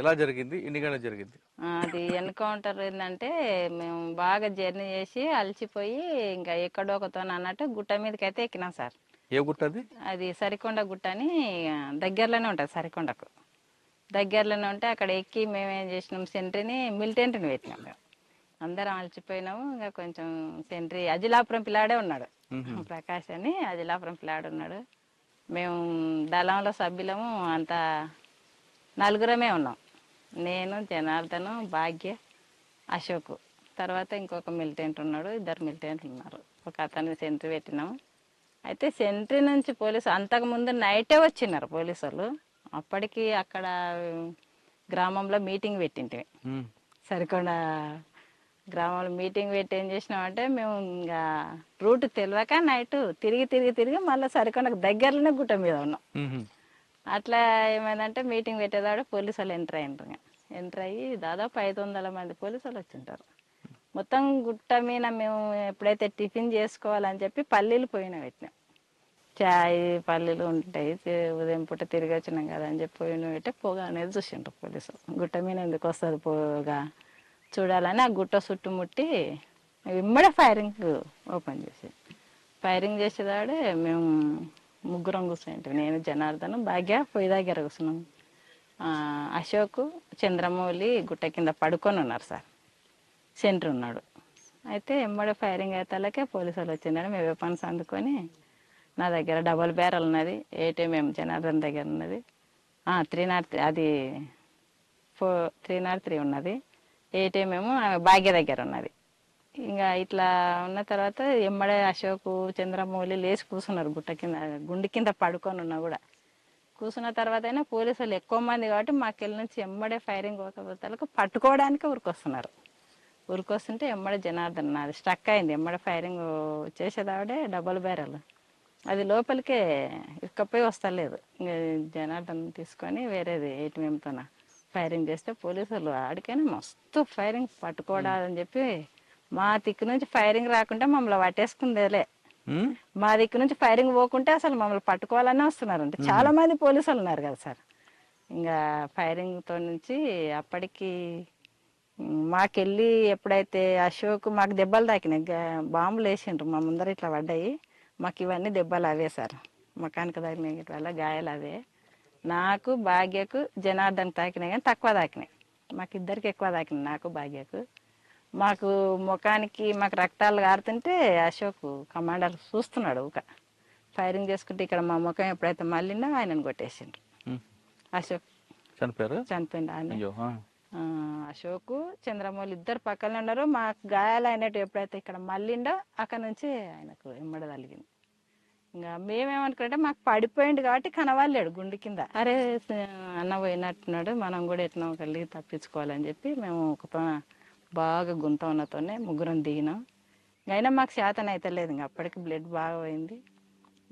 ఎలా జరిగింది, ఎన్ని గంటలు జరిగింది? అది ఎన్కౌంటర్ ఏంటంటే మేము బాగా జర్నీ చేసి అలసిపోయి ఇంకా ఎక్కడో ఒకతో అన్నట్టు గుట్ట మీదకి అయితే ఎక్కినాం సార్. ఏ గుట్ట అది? అది సరికొండ గుట్ట అని దగ్గరలోనే ఉంటుంది. సరికొండకు దగ్గరలోనే ఉంటే అక్కడ ఎక్కి మేమేం చేసినాం, సెంట్రీని మిలిటెంట్ని పెట్టినాం. మేము అందరం అలసిపోయినాము. ఇంకా కొంచెం సెంట్రీ అజిలాపురం పిల్లాడే ఉన్నాడు, ప్రకాష్ అని అజిలాపురం పిల్లాడు ఉన్నాడు. మేము దళంలో సభ్యులము అంతా 4 ఉన్నాం. నేను, జనార్దను, భాగ్య, అశోక్, తర్వాత ఇంకొక మిలిటెంట్ ఉన్నాడు, 2 మిలిటెంట్లు ఉన్నారు. ఒక అతన్ని సెంట్రీ పెట్టినాము. అయితే సెంట్రీ నుంచి పోలీసు అంతకుముందు నైటే వచ్చినారు పోలీసు వాళ్ళు. అప్పటికి అక్కడ గ్రామంలో మీటింగ్ పెట్టింటివి. సరికొండ గ్రామంలో మీటింగ్ పెట్టి ఏం చేసినామంటే మేము ఇంకా రూట్ తెలియక నైట్ తిరిగి మళ్ళీ సరికొండకు దగ్గరలోనే గుట్ట మీద ఉన్నాం. అట్లా ఏమైందంటే మీటింగ్ పెట్టేదాడు పోలీసు వాళ్ళు ఎంటర్ అయ్యి దాదాపు 500 మంది పోలీసు వాళ్ళు వచ్చింటారు. మొత్తం గుట్ట మీద మేము ఎప్పుడైతే టిఫిన్ చేసుకోవాలని చెప్పి పల్లీలు పోయిన పెట్టినాం. చాయ్ పల్లీలు ఉంటాయి, ఉదయం పూట తిరిగి వచ్చినాం కదా అని చెప్పి పోయిన పెట్టే పొగ అనేది చూసిండ్రు పోలీసులు. గుట్ట మీద ఎందుకు వస్తుంది పొగ చూడాలని ఆ గుట్ట చుట్టుముట్టి ఇమ్మడే ఫైరింగ్ ఓపెన్ చేసి ఫైరింగ్ చేసేదాడే మేము ముగ్గురం కూర్చుంటాం. నేను, జనార్దన్, భాగ్య పొయ్యి దగ్గర కూర్చున్నాం. అశోక్, చంద్రమౌళి గుట్ట కింద పడుకొని ఉన్నారు సార్. సెంటర్ ఉన్నాడు. అయితే ఎమ్మడే ఫైరింగ్ అయితే పోలీసు వాళ్ళు వచ్చిందని మేము వెపన్స్ అందుకొని, నా దగ్గర డబల్ బ్యారల్ ఉన్నది, ఏటీఎం జనార్దన్ దగ్గర ఉన్నది, 303 అది 303 ఉన్నది, ఏటీఎం భాగ్య దగ్గర ఉన్నది. ఇంకా ఇట్లా ఉన్న తర్వాత ఎమ్మడే అశోక్, చంద్రమౌళి లేచి కూర్చున్నారు గుట్ట కింద, గుండి కింద పడుకొని ఉన్నా కూడా. కూర్చున్న తర్వాత అయినా పోలీసు వాళ్ళు ఎక్కువ మంది కాబట్టి మాకెళ్ళి నుంచి ఎమ్మడే ఫైరింగ్ పోకపోతే పట్టుకోవడానికి ఉరికొస్తున్నారు. ఉరికొస్తుంటే ఎమ్మడే జనార్దన్ నాది స్టక్ అయింది. ఎమ్మడే ఫైరింగ్ చేసేదావిడే డబల్ బ్యారల్ అది లోపలికే ఇసుకపోయి వస్తలేదు. ఇంకా జనార్దన్ తీసుకొని వేరేది ఏటీఎంతో ఫైరింగ్ చేస్తే పోలీసు వాళ్ళు ఆడికైనా మస్తు ఫైరింగ్ పట్టుకోవడాలని చెప్పి మా దిక్కు నుంచి ఫైరింగ్ రాకుంటే మమ్మల్ని పట్టేసుకుందేలే. మా దిక్కు నుంచి ఫైరింగ్ పోకుంటే అసలు మమ్మల్ని పట్టుకోవాలనే వస్తున్నారు. అంటే చాలా మంది పోలీసులు ఉన్నారు కదా సార్. ఇంకా ఫైరింగ్తో నుంచి అప్పటికి మాకెళ్ళి ఎప్పుడైతే అశోక్ మాకు దెబ్బలు తాకినాయి, బాంబులు వేసిండ్రు మా ముందర ఇట్లా పడ్డాయి. మాకు ఇవన్నీ దెబ్బలు అవే సార్, మకానికి తాకినాయి వల్ల గాయాలు అవే. నాకు, భాగ్యకు, జనార్దన్ తాకినాయి కానీ తక్కువ తాకినాయి. మాకు ఇద్దరికి ఎక్కువ తాకినాయి, నాకు భాగ్యకు. మాకు ముఖానికి మాకు రక్తాలు కారుతుంటే అశోక్ కమాండర్ చూస్తున్నాడు. ఒక ఫైరింగ్ చేసుకుంటే ఇక్కడ మా ముఖం ఎప్పుడైతే మళ్ళీండో ఆయనను కొట్టేసిండ్రు. అశోక్ చనిపోయిండు ఆయన. అశోక్, చంద్రమౌళి ఇద్దరు పక్కనే ఉన్నారు. మాకు గాయాలు అయినట్టు ఎప్పుడైతే ఇక్కడ మళ్ళీండో అక్కడ నుంచి ఆయనకు ఎమ్మడ తగిలింది. ఇంకా మేమేమనుకుంటే మాకు పడిపోయింది కాబట్టి కనవాలేడు గుండె కింద. అరే అన్న పోయినట్టున్నాడు, మనం కూడా ఎట్లా కలిగి తప్పించుకోవాలని చెప్పి మేము ఒక బాగా గుంత ఉన్నతోనే ముగ్గురం దిగినాం. అయినా మాకు శాతం అయితే లేదు. ఇంకా అప్పటికి బ్లడ్ బాగా పోయింది.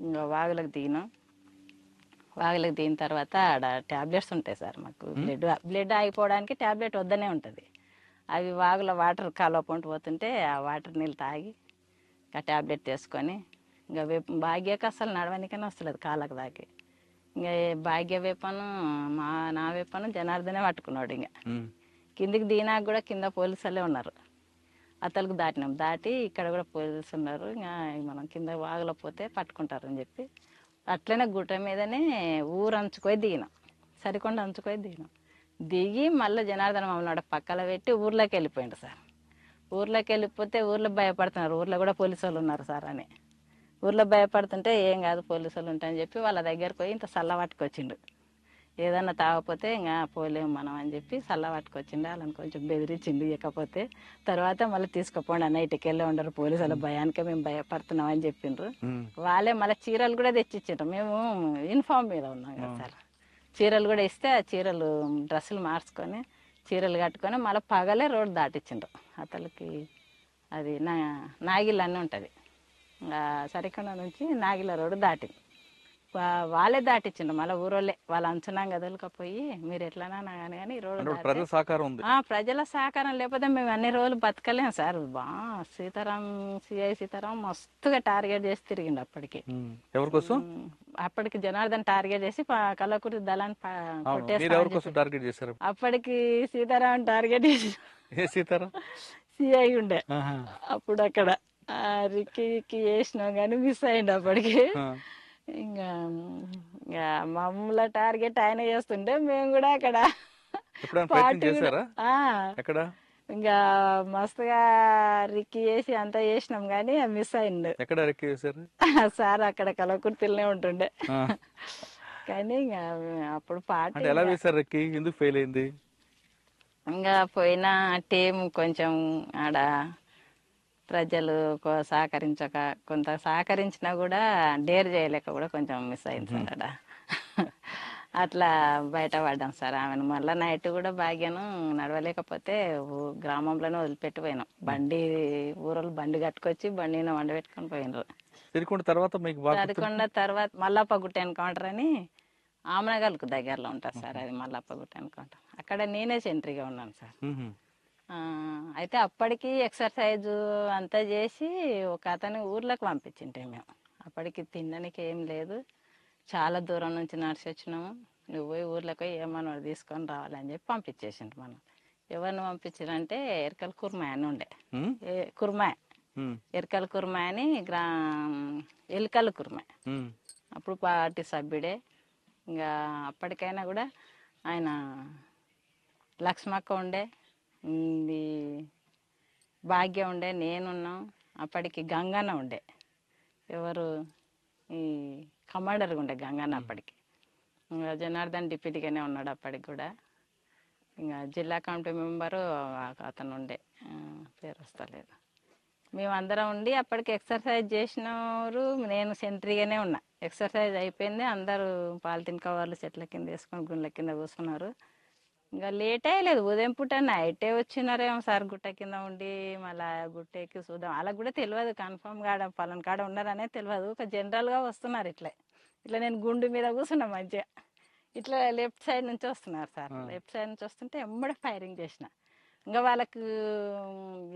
ఇంకా వాగులకు దిగినాం. వాగులకు దిగిన తర్వాత ఆడ ట్యాబ్లెట్స్ ఉంటాయి సార్ మాకు. బ్లడ్ ఆగిపోవడానికి ట్యాబ్లెట్ వద్దనే ఉంటుంది. అవి వాగుల వాటర్ కాలువకుంటూ పోతుంటే ఆ వాటర్ నీళ్ళు తాగి ఆ ట్యాబ్లెట్ తీసుకొని ఇంకా భాగ్యకు అసలు నడవనికనే వస్తలేదు కాళ్ళకు దాకి. ఇంకా భాగ్య వేపను నా వేపను జనార్దనే పట్టుకున్నాడు. ఇంకా కిందికి దిగినాక కూడా కింద పోలీసులే ఉన్నారు. అతలకు దాటినాం. దాటి ఇక్కడ కూడా పోలీసులు ఉన్నారు. ఇంకా మనం కింద వాగులో పోతే పట్టుకుంటారు అని చెప్పి అట్లనే గుట్ట మీదనే ఊరు అంచుకొని దిగినాం. సరికొండ అంచుకొని దిగినాం. దిగి మళ్ళీ జనార్దన్ మమ్మల్ని పక్కన పెట్టి ఊర్లోకి వెళ్ళిపోయిండు సార్. ఊర్లోకి వెళ్ళిపోతే ఊర్లో భయపడుతున్నారు, ఊర్లో కూడా పోలీసు వాళ్ళు ఉన్నారు సార్ అని. ఊర్లో భయపడుతుంటే ఏం కాదు పోలీసు వాళ్ళు ఉంటాయని చెప్పి వాళ్ళ దగ్గరకు పోయి ఇంత సల్ల పట్టుకొచ్చిండు. ఏదన్నా తాగపోతే ఇంకా పోలేము మనం అని చెప్పి సల్ల పట్టుకొచ్చిండు. వాళ్ళని కొంచెం బెదిరించిండు. ఇకపోతే తర్వాత మళ్ళీ తీసుకుపోండి అన్న, ఇటుకి వెళ్ళి ఉండరు పోలీసుల భయానికే మేము భయపడుతున్నాం అని చెప్పిండ్రు. వాళ్ళే మళ్ళీ చీరలు కూడా తెచ్చిచ్చిండ్రు. మేము యూనిఫామ్ మీద ఉన్నాం కదా సార్. చీరలు కూడా ఇస్తే ఆ చీరలు డ్రెస్సులు మార్చుకొని చీరలు కట్టుకొని మళ్ళీ పగలే రోడ్డు దాటిచ్చిండ్రు. అతనికి అది నాగిల్ అని ఉంటుంది, సరికొండ నుంచి నాగిల రోడ్డు దాటింది. వాళ్ళే దాటిచ్చిండ్రు. మళ్ళీ ఊరోళ్ళే వాళ్ళ అంచనా గదులుకపోయి మీరు ఎట్లనా కానీ రోడ్డు ప్రజల సహకారం ఉంది. ప్రజల సహకారం లేకపోతే మేము అన్ని రోజులు బతకలేం సార్. సిఐ సీతారాం మస్తుగా టార్గెట్ చేసి తిరిగిండు. అప్పటికి ఎవరికోసం? అప్పటికి జనార్దన్ టార్గెట్ చేసి కల్లకుర్తి దళాన్ని కొట్టేస్తారు. అప్పటికి సీతారాం టార్గెట్ చేసి సీతారాం సిఐ ఉండే అప్పుడు అక్కడ రిక్కి వేసినాం కానీ మిస్ అయిండు అప్పటికి. ఇంకా మమ్మల్ని టార్గెట్ ఆయన చేస్తుంటే మేము కూడా అక్కడ ఇంకా మస్తుగా రిక్కి చేసి అంతా చేసినాం కానీ మిస్ అయిండు. ఎక్కడ రిక్కి చేశారు సార్? అక్కడ కలకుర్తిలోనే ఉంటుండే. కానీ ఇంకా అప్పుడు పాట ఎలా వేశారు రిక్కి? ఎందుకు ఫెయిల్ అయింది? ఇంకా పోయిన టీం కొంచెం ఆడ ప్రజలు సహకరించక, కొంత సహకరించినా కూడా డేర్ చేయలేక కూడా కొంచెం మిస్ అయింది సార్ అక్కడ. అట్లా బయటపడ్డాం సార్. ఆమెను మళ్ళీ నైట్ కూడా భాగ్యను నడవలేకపోతే గ్రామంలోనే వదిలిపెట్టిపోయినాం. ఊరోళ్ళు బండి కట్టుకొచ్చి బండిని వండబెట్టుకొని పోయినారు. సరికొండ తర్వాత మల్లప్పగుట్ట ఎన్కౌంటర్ అని ఆమనగల్కు దగ్గరలో ఉంటారు సార్. అది మల్లప్పగుట్ట ఎన్కౌంటర్. అక్కడ నేనే సెంట్రీగా ఉన్నాను సార్. అయితే అప్పటికి ఎక్సర్సైజు అంతా చేసి ఒక అతని ఊర్లోకి పంపించింటే మేము అప్పటికి తినడానికి ఏం లేదు, చాలా దూరం నుంచి నడిచి వచ్చినాము. నువ్వు పోయి ఊర్లోకి ఏమన్నా తీసుకొని రావాలని చెప్పి పంపించేసిండు. మనం ఎవరిని పంపించారంటే ఎరకల కుర్మా అని ఉండే, కుర్మా ఎరకల కుర్మా అని ఎలుకల కుర్మా. అప్పుడు పార్టీ సభ్యుడే. ఇంకా అప్పటికైనా కూడా ఆయన లక్ష్మక్క ఉండే, ఇది భాగ్య ఉండే, నేనున్నాం. అప్పటికి గంగన్న ఉండే, ఎవరు ఈ కమాండర్గా ఉండే గంగన్న అప్పటికి. ఇంకా జనార్దన్ డిప్యూటీగానే ఉన్నాడు అప్పటికి కూడా. ఇంకా జిల్లా కమిటీ మెంబరు అతను ఉండే, పేరు వస్తలేదు. మేమందరం ఉండి అప్పటికి ఎక్సర్సైజ్ చేసినారు. నేను సెంట్రీగానే ఉన్నా. ఎక్సర్సైజ్ అయిపోయింది, అందరూ పాలిథిన్ కవర్లు చెట్ల కింద వేసుకొని గుండ్ల కింద కూర్చున్నారు. ఇంకా లేట్ అయ్యలేదు, ఉదయం పూట నైటే వచ్చినారేమో సార్. గుట్ట కింద ఉండి మళ్ళీ గుట్ట ఎక్కి చూద్దాం, అలా కూడా తెలియదు కన్ఫామ్ కాడ పలానా కాడ ఉన్నారనే తెలియదు. ఒక జనరల్గా వస్తున్నారు ఇట్లా ఇట్లా. నేను గుండు మీద కూర్చున్నా మంచిగా. ఇట్లా లెఫ్ట్ సైడ్ నుంచి వస్తున్నారు సార్. లెఫ్ట్ సైడ్ నుంచి వస్తుంటే ఎమ్మడే ఫైరింగ్ చేసిన. ఇంకా వాళ్ళకు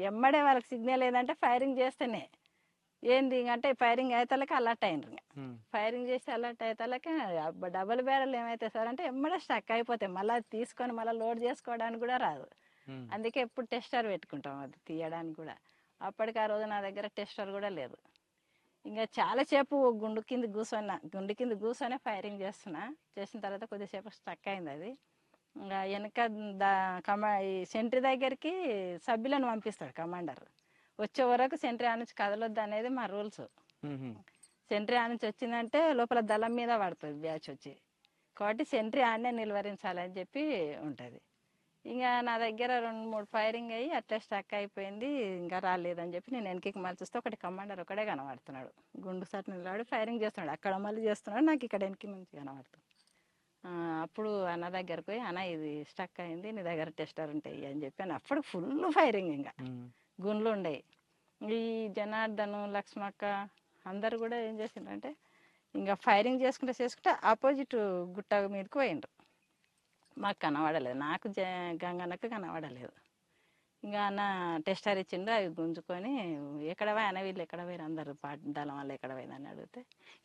ఎమ్మడే వాళ్ళకి సిగ్నల్ ఏదంటే ఫైరింగ్ చేస్తేనే ఏంది అంటే ఫైరింగ్ అయ్యేతలకి అలర్ట్ అయినరు. ఫైరింగ్ చేసి అలర్ట్ అయ్యేతలకి డబుల్ బ్యారెల్ ఏమైతే సార్ అంటే ఎమ్మడే స్టక్ అయిపోతాయి. మళ్ళీ తీసుకొని మళ్ళీ లోడ్ చేసుకోవడానికి కూడా రాదు. అందుకే ఎప్పుడు టెస్టర్ పెట్టుకుంటాం అది తీయడానికి కూడా. అప్పటికి ఆ రోజు నా దగ్గర టెస్టర్ కూడా లేదు. ఇంకా చాలాసేపు గుండు కింద కూర్చొని ఫైరింగ్ చేసిన తర్వాత కొద్దిసేపు స్టక్ అయింది అది. ఇంకా వెనక ఈ సెంట్రీ దగ్గరికి సభ్యులను పంపిస్తాడు కమాండర్. వచ్చే వరకు సెంట్రీ ఆ నుంచి కదలొద్దు అనేది మా రూల్స్. సెంట్రీ ఆ నుంచి వచ్చిందంటే లోపల దళం మీద పడుతుంది బ్యాచ్ వచ్చి, కాబట్టి సెంట్రీ ఆడనే నిలువరించాలని చెప్పి ఉంటుంది. ఇంకా నా దగ్గర 2-3 ఫైరింగ్ అయ్యి అట్లా స్టక్ అయిపోయింది. ఇంకా రాలేదని చెప్పి నేను వెనక్కి మళ్ళీ చూస్తే ఒకటి కమాండర్ ఒకడే కనబడుతున్నాడు. గుండు సార్ నిలబడి ఫైరింగ్ చేస్తున్నాడు. అక్కడ మళ్ళీ చేస్తున్నాడు, నాకు ఇక్కడ వెనక్కి నుంచి కనబడుతుంది. అప్పుడు అన్న దగ్గరకు పోయి, అన్న ఇది స్టక్ అయింది, నీ దగ్గర టెస్టర్ ఉంటాయి అని చెప్పాను. అప్పుడు ఫుల్ ఫైరింగ్, ఇంకా గుండ్లు ఉండేవి. ఈ జనార్దను లక్ష్మక్క అందరు కూడా ఏం చేసిండ్రంటే ఇంకా ఫైరింగ్ చేసుకుంటే ఆపోజిట్ గుట్ట మీదకి పోయిండ్రు. మాకు కనబడలేదు, నాకు గంగన్నకు కనబడలేదు. ఇంకా అన్న టెస్టర్ ఇచ్చిండు, అవి గుంజుకొని ఎక్కడ పోయి అన్న వీళ్ళు ఎక్కడ పోయారు అందరు దళం వల్ల ఎక్కడ పోయిందని అడిగితే,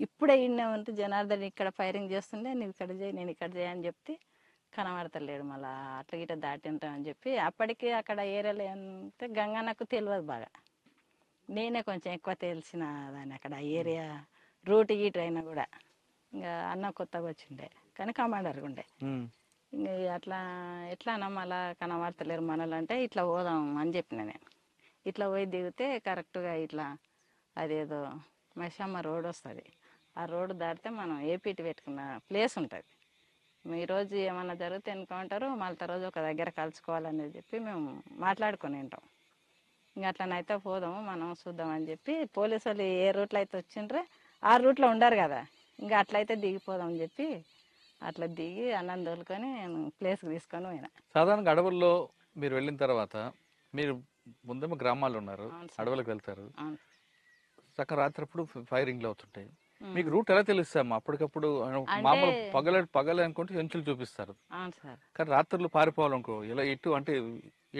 ఇప్పుడే ఇన్నే ఉంటే జనార్దన్ ఇక్కడ ఫైరింగ్ చేస్తుండే, నువ్వు ఇక్కడ చేయి నేను ఇక్కడ చేయి అని చెప్తే కనబడతలేడు. మళ్ళీ అట్లా గిట్ట దాటి ఉంటామని చెప్పి అప్పటికి అక్కడ ఏరియాలో ఏంటంటే గంగన్నకు తెలియదు బాగా, నేనే కొంచెం ఎక్కువ తెలిసిన దాన్ని అక్కడ ఏరియా రూట్ గీట్ అయినా కూడా. ఇంకా అన్న కొత్తగా వచ్చిండే కానీ కమాండర్గా ఉండే. ఇంక అట్లా ఎట్లా అన్న మళ్ళా కనబడతలేరు మనలు అంటే ఇట్లా పోదాం అని చెప్పిన నేను. ఇట్లా పోయి దిగితే కరెక్ట్గా ఇట్లా అదేదో మైసమ్మ రోడ్ వస్తుంది. ఆ రోడ్డు దాటితే మనం ఏపీటీ పెట్టుకున్న ప్లేస్ ఉంటుంది. ఈరోజు ఏమన్నా జరిగితే ఎన్నుకుంటారు, మళ్ళీ రోజు ఒక దగ్గర కలుసుకోవాలనేది చెప్పి మేము మాట్లాడుకొని ఉంటాం. ఇంకా అట్లనైతే పోదాము మనం చూద్దామని చెప్పి పోలీసు వాళ్ళు ఏ రూట్లో అయితే వచ్చిండ్రే ఆ రూట్లో ఉండరు కదా, ఇంకా అట్లయితే దిగిపోదామని చెప్పి అట్లా దిగి అన్నం తోలుకొని నేను ప్లేస్కి తీసుకొని పోయినా. సాధారణంగా అడవుల్లో మీరు వెళ్ళిన తర్వాత మీరు ముందేమో గ్రామాల్లో ఉన్నారు, అడవులకు వెళ్తారు, చక్కగా రాత్రిప్పుడు ఫైరింగ్లు అవుతుంటాయి. మీకు రూట్ ఎలా తెలుస్తామా? అప్పటికప్పుడు మామూలు పగలే అనుకుంటే ఎంచులు చూపిస్తారు, కానీ రాత్రులు పారిపోవాలనుకో ఇలా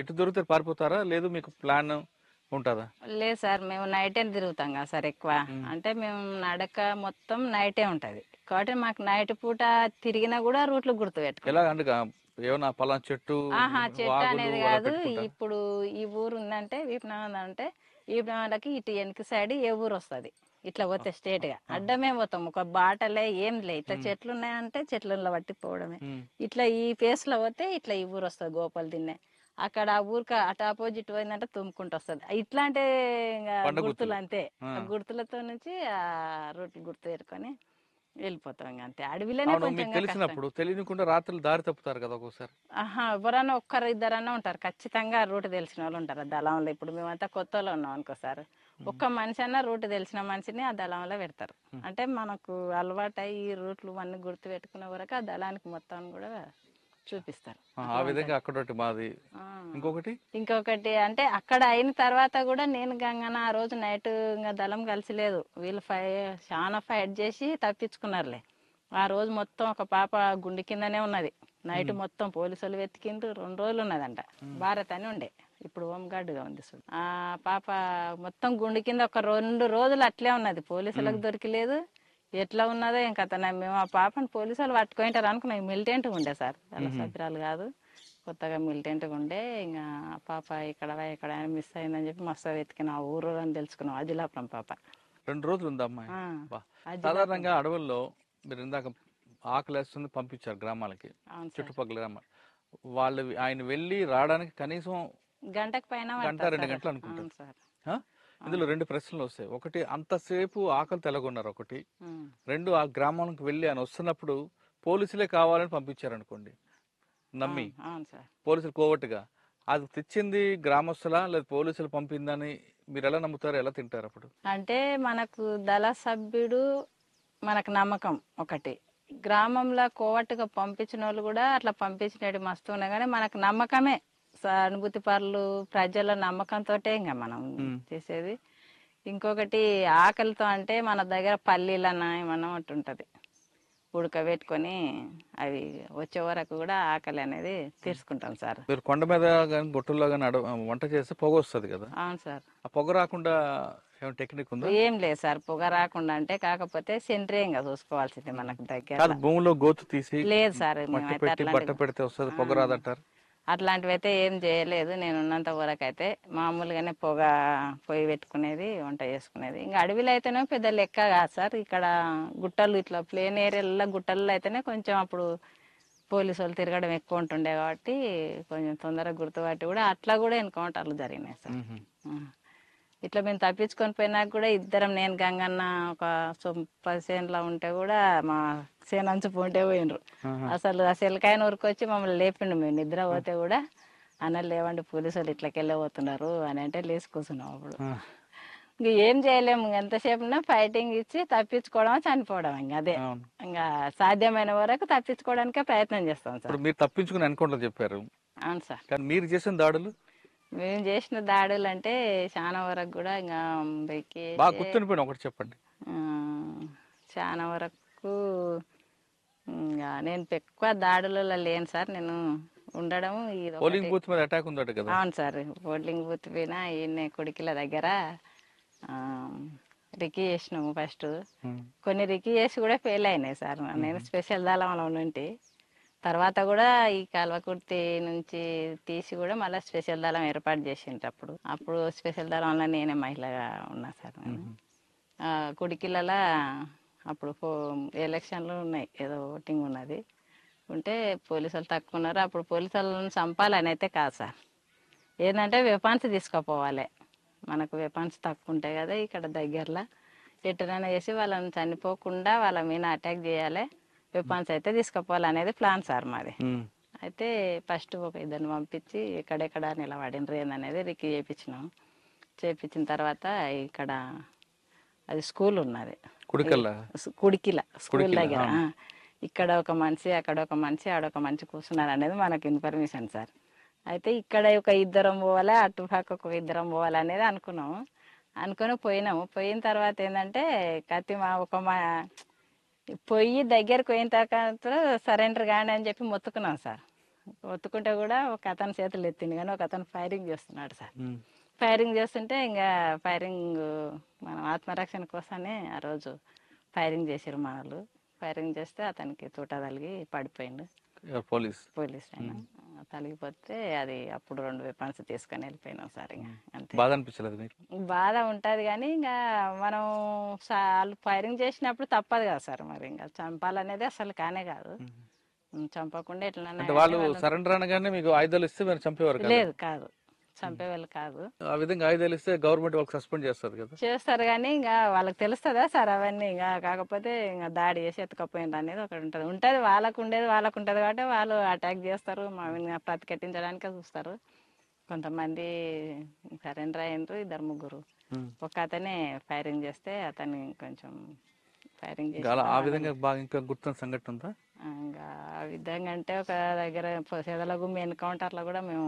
ఎటు దొరికితే పారిపోతారా, లేదు మీకు ప్లాన్ ఉంటుందా? లేదు సార్, మేము నైటే తిరుగుతాం కదా సార్ ఎక్కువ. అంటే మేము నడక మొత్తం నైటే ఉంటుంది కాబట్టి మాకు నైట్ పూట తిరిగినా కూడా రూట్లు గుర్తు పెట్టుకో. ఎలా అంటే ఏమన్నా పలానా చెట్టు అనేది కాదు. ఇప్పుడు ఈ ఊరు ఉందంటే వీపనగర్ అంటే వీపనగర్కి ఇటు వెనక సైడ్ ఏ ఊరు వస్తుంది, ఇట్లా పోతే స్ట్రేట్ గా అడ్డమే పోతాం. ఒక బాటలే ఏం లే, ఇట్లా చెట్లు ఉన్నాయంటే చెట్లలో పట్టిపోవడమే. ఇట్లా ఈ ప్లేస్ లో పోతే ఇట్లా ఈ ఊరు వస్తుంది గోపాల్ దిన్నే. అక్కడ ఆ ఊరికి అటు ఆపోజిట్ పోయిందంటే తుమ్ముకుంటూ వస్తుంది. ఇట్లాంటి గుర్తులు అంతే, ఆ గుర్తులతో నుంచి ఆ రూట్లు గుర్తు పెట్టుకొని వెళ్ళిపోతాం. ఇంకా అంతే. అడవిలోనే కొంచెం తెలిసినప్పుడు తెలియకుండా రాత్రులు దారి తప్పుతారు కదా ఒక్కోసారి. ఎవరన్నా ఒక్కరు ఇద్దరన్నా ఉంటారు ఖచ్చితంగా, రూట్ తెలిసిన వాళ్ళు ఉంటారు దళంలో. ఇప్పుడు మేమంతా కొత్త వాళ్ళు ఉన్నాం అనుకోసారి, ఒక్క మనిషి అన్నా రూట్ తెలిసిన మనిషిని ఆ దళంలో పెడతారు. అంటే మనకు అలవాటు ఈ రూట్లు అన్ని గుర్తు పెట్టుకునే వరకు ఆ దళానికి మొత్తం కూడా చూపిస్తారు. ఆ విధంగా అక్కడ మాది. ఇంకొకటి అంటే అక్కడ అయిన తర్వాత కూడా నేను గంగన ఆ రోజు నైట్ ఇంకా దళం కలిసిలేదు. వీళ్ళు చాలా ఫైట్ చేసి తప్పించుకున్నారులే. ఆ రోజు మొత్తం ఒక పాప గుండె కిందనే ఉన్నది. నైట్ మొత్తం పోలీసులు వెతికిండ్రు. 2 రోజులు ఉన్నదంట. భారత్ అని ఉండే ఇప్పుడు హోంగార్డుగా ఉంది చూడు. ఆ పాప మొత్తం గుండె కింద ఒక 2 రోజులు అట్లే ఉన్నది, పోలీసులకు దొరికిలేదు. ఎట్లా ఉన్నదో ఏం కథ. మేము ఆ పాపను పోలీసు వాళ్ళు పట్టుకుంటారు అనుకున్నాం. మిలిటెంట్గా ఉండే సార్, వాళ్ళ సభ్యురాలు కాదు, కొత్తగా మిలిటెంట్గా ఉండే. ఇంకా పాప ఇక్కడ మిస్ అయిందని చెప్పి మస్తు వెతికినాం, ఆ ఊరు అని తెలుసుకున్నాం. అజిలాపురం పాప. 2 రోజులు ఉందా అమ్మాయి? ఆ, బా. అజిలాపురం. సాధారణంగా అడవుల్లో మీరు ఇందాక ఆకలి వేస్తుంది పంపించారు గ్రామాలకి, అవును సార్. చుట్టుపక్కల గ్రామాలు. వాళ్ళు ఆయన వెళ్ళి రావడానికి కనీసం గంటకు పైన గంట పడుతుంది 2 సార్. గంటలు అవును అనుకుంటారు. సార్. ఆ? ఇందులో 2 ప్రశ్నలు వస్తాయి. ఒకటి, అంతసేపు ఆకలి తెలగొన్నారు ఒకటి. 2, ఆ గ్రామానికి వెళ్ళి ఆయన వస్తున్నప్పుడు పోలీసులే కావాలని పంపించారనుకోండి, నమ్మి అవును సార్. పోలీసులు కోవట్టుగా, అది తెచ్చింది గ్రామస్తులా లేదా పోలీసులు పంపిందని మీరు ఎలా నమ్ముతారు, ఎలా తింటారు అప్పుడు? అంటే మనకు దళ సభ్యుడు మనకు నమ్మకం ఒకటి, గ్రామంలో కోవట్టుగా పంపించిన వాళ్ళు కూడా అట్లా పంపించినట్టు మస్తు ఉన్నాయి, కానీ మనకు నమ్మకమే. సానుభూతి పరులు ప్రజల నమ్మకంతో ఇంకా మనం చేసేది. ఇంకొకటి ఆకలితో అంటే మన దగ్గర పల్లీలన్న ఏమన్నా ఒకటి ఉంటుంది, ఉడకబెట్టుకొని అవి వచ్చే వరకు కూడా ఆకలి అనేది తీర్చుకుంటాం సార్. మీరు కొండ మీద కానీ గుట్టల్లో కానీ వంట చేస్తే పొగ వస్తుంది కదా, అవును సార్. ఆ పొగ రాకుండా ఏమైనా టెక్నిక్ ఉందా? ఏం లేదు సార్, పొగ రాకుండా అంటే, కాకపోతే సెంట్రింగ్ చూసుకోవాల్సింది మనకు దగ్గర. కాదు, భూమిలో గోతు తీసి లేదు సార్, మట్టి మేమైతే పెట్టి బట్ట పెడితే వస్తుంది, పొగ రాదంటారు. అట్లాంటివి అయితే ఏం చేయలేదు. నేను ఉన్నంత వరకు అయితే మామూలుగానే పొగ పొయ్యి పెట్టుకునేది, వంట చేసుకునేది. ఇంకా అడవిలో అయితేనే పెద్ద లెక్క కాదు సార్. ఇక్కడ గుట్టలు ఇట్లా ప్లేన్ ఏరియాలలో గుట్టల్లో అయితేనే కొంచెం అప్పుడు పోలీసు వాళ్ళు తిరగడం ఎక్కువ ఉంటుండే కాబట్టి కొంచెం తొందరగా గుర్తుపట్టి కూడా అట్లా కూడా ఎన్కౌంటర్లు జరిగినాయి సార్. ఇట్లా మేము తప్పించుకొని పోయినాక కూడా ఇద్దరం, నేను గంగన్న ఒక 10 చేనులో ఉంటే కూడా మా చేనంచు పోంటే పోయినరు. అసలు ఆ సెలకాయన ఊరికొచ్చి మమ్మల్ని లేపిండు. మేము నిద్ర పోతే కూడా, అన్న లేవండి పోలీసు వాళ్ళు ఇట్లకెళ్ళే పోతున్నారు అని అంటే లేచి కూర్చున్నాం. అప్పుడు ఇంక ఏం చేయలేము, ఎంతసేపు ఫైటింగ్ ఇచ్చి తప్పించుకోవడం, చనిపోవడం. ఇంక అదే ఇంకా సాధ్యమైన వరకు తప్పించుకోవడానికే ప్రయత్నం చేస్తాం సార్. మీరు తప్పించుకుని ఎన్కౌంటర్ చెప్పారు. అవును సార్. కానీ మీరు చేసిన దాడులు? మేము చేసిన దాడులు అంటే చాలా వరకు కూడా ఇంకా బాగా గుర్తుండిపోయిన ఒకటి చెప్పండి. చాలా వరకు ఇంకా నేను ఎక్కువ దాడులలో లేను సార్. నేను ఉండడం పోలింగ్ బూత్ మీద అటాక్ ఉందట కదా? అవును సార్, పోలింగ్ బూత్ పైన ఈయన కొడికిల దగ్గర రికీ చేసినాము ఫస్ట్. కొన్ని రికీ చేసి కూడా ఫెయిల్ అయినాయి సార్. నేను స్పెషల్ దళంలో ఉండి తర్వాత కూడా ఈ కల్వకుర్తి నుంచి తీసి కూడా మళ్ళీ స్పెషల్ దళం ఏర్పాటు చేసిండ్రు. అప్పుడు స్పెషల్ దళంలో నేనే మహిళగా ఉన్నా సార్. కుడికిలలో అప్పుడు ఎలక్షన్లు ఉన్నాయి, ఏదో ఓటింగ్ ఉన్నది, ఉంటే పోలీసు వాళ్ళు తక్కువ ఉన్నారు. అప్పుడు పోలీసు వాళ్ళని చంపాలని అయితే కాదు సార్, ఏంటంటే వెపన్స్ తీసుకుపోవాలి. మనకు వెపన్స్ తక్కువ ఉంటాయి కదా ఇక్కడ దగ్గరలో, ఎటునైనా చేసి వాళ్ళని చనిపోకుండా వాళ్ళ మీద అటాక్ చేయాలి, వెపన్స్ అయితే తీసుకుపోవాలనేది ప్లాన్ సార్ మాది. అయితే ఫస్ట్ ఒక ఇద్దరిని పంపించి ఎక్కడెక్కడ నిలబడినరు ఏందనేది రిక్కి చేయించినాం. చేయించిన తర్వాత ఇక్కడ అది స్కూల్ ఉన్నది, కుడికిల స్కూల్ దగ్గర. ఇక్కడ ఒక మనిషి, అక్కడ ఒక మనిషి, ఆడొక మనిషి కూర్చున్నారు అనేది మనకు ఇన్ఫర్మేషన్ సార్. అయితే ఇక్కడ ఒక ఇద్దరం పోవాలి, అటు పక్క ఒక ఇద్దరం పోవాలి అనేది అనుకున్నాము. అనుకుని పోయినాము. పోయిన తర్వాత ఏంటంటే పొయ్యి దగ్గరకు పోయిన తర్వాత సరెండర్ కానీ అని చెప్పి మొత్తుకున్నాం సార్. మొత్తుకుంటే కూడా ఒక అతని చేతులు ఎత్తింది, కానీ ఒక అతను ఫైరింగ్ చేస్తున్నాడు సార్. ఫైరింగ్ చేస్తుంటే ఇంకా ఫైరింగ్ మనం ఆత్మరక్షణ కోసమే ఆ రోజు ఫైరింగ్ చేసారు మనలు. ఫైరింగ్ చేస్తే అతనికి తూట తలిగి పడిపోయిండు. పోలీస్ ఆయన తలిగిపోతే అది అప్పుడు 2 వెపన్స్ తీసుకొని వెళ్ళిపోయినాం సార్. ఇంకా అంతే. బాధ అనిపించలేదు మీకు? బాధ ఉంటుంది కానీ ఇంకా మనం వాళ్ళు ఫైరింగ్ చేసినప్పుడు తప్పదు కదా సార్. మరి ఇంకా చంపాలనేది అసలు కానే కాదు, చంపకుండా ఎట్లా వాళ్ళు సరెండర్ అనగానే మీకు ఆయుధాలు ఇస్తే మీరు చంపేవారు? లేదు, కాదు, చంపేవాళ్ళు కాదు. ఆ విధంగా ఆయుధాలు ఇస్తే గవర్నమెంట్ వాళ్ళకి సస్పెండ్ చేస్తారు కదా? చేస్తారు కానీ ఇంకా వాళ్ళకి తెలుస్తుందా సార్ అవన్నీ. ఇంకా కాకపోతే ఇంకా దాడి చేసి ఎత్తుకపోయింది అనేది ఒకటి ఉంటుంది వాళ్ళకు ఉంటుంది కాబట్టి వాళ్ళు అటాక్ చేస్తారు, మా ప్రతిఘటించడానికే చూస్తారు. కొంతమంది సరెండర్ అయినరు, 2-3. ఒక అతనే ఫైరింగ్ చేస్తే అతన్ని కొంచెం ఫైరింగ్ చేసి ఆ విధంగా బాగా ఇంకా గుర్తున్న సంఘటన ఉందా? ఇంకా ఆ విధంగా అంటే ఒక దగ్గర చెదలగుమ్మి ఎన్కౌంటర్లో కూడా మేము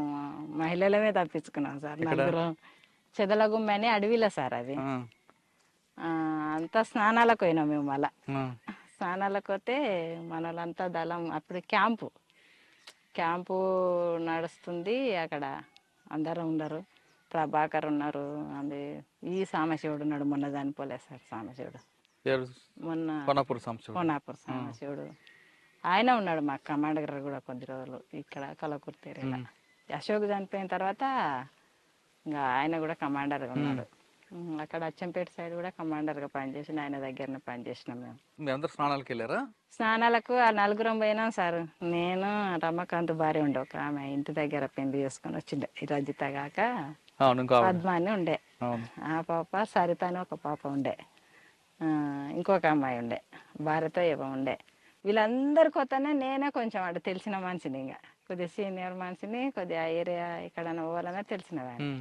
మహిళలమే తప్పించుకున్నాం సార్. 4 చెదలగుమ్మి అని అడవిలో సార్ అది. అంతా స్నానాలకు పోయినాం మేము. మళ్ళా స్నానాలకు పోతే మన వాళ్ళంతా దళం అప్పుడు క్యాంపు నడుస్తుంది అక్కడ. అందరం ఉన్నారు. ప్రభాకర్ ఉన్నారు, అది ఈ సామశివుడు ఉన్నాడు, మొన్న చనిపోలేదు సార్ సామశివుడు, మొన్న కొనాపూర్ సంస్థ. కోనాపూర్ సామశివుడు ఆయన ఉన్నాడు. మాకు కమాండర్ కూడా కొద్ది రోజులు ఇక్కడ కలకుర్తి ఏరియాలో. అశోక్ చనిపోయిన తర్వాత ఇంకా ఆయన కూడా కమాండర్గా ఉన్నాడు. అక్కడ అచ్చంపేట సైడ్ కూడా కమాండర్గా పనిచేసిన ఆయన దగ్గరనే పనిచేసినాం మేము. మీ అందరు స్నానాలకు వెళ్ళారా? స్నానాలకు ఆ నలుగురం పోయినాం సార్. నేను రమ్మకాంత్ భార్య ఉండే, ఒక ఆమె ఇంటి దగ్గర పెళ్లి చేసుకొని వచ్చిండే, ఈ రజిత కాక పద్మ అని ఉండే, ఆ పాప సరిత అని ఒక పాప ఉండే, ఇంకొక అమ్మాయి ఉండే, భార్యతో ఏమో ఉండే. వీళ్ళందరి కొత్తనే నేనే కొంచెం అటు తెలిసిన మనిషిని, ఇంకా కొద్దిగా సీనియర్ మనిషిని, కొద్దిగా ఆ ఏరియా ఇక్కడ పోవాలన్నా తెలిసిన వాడిని.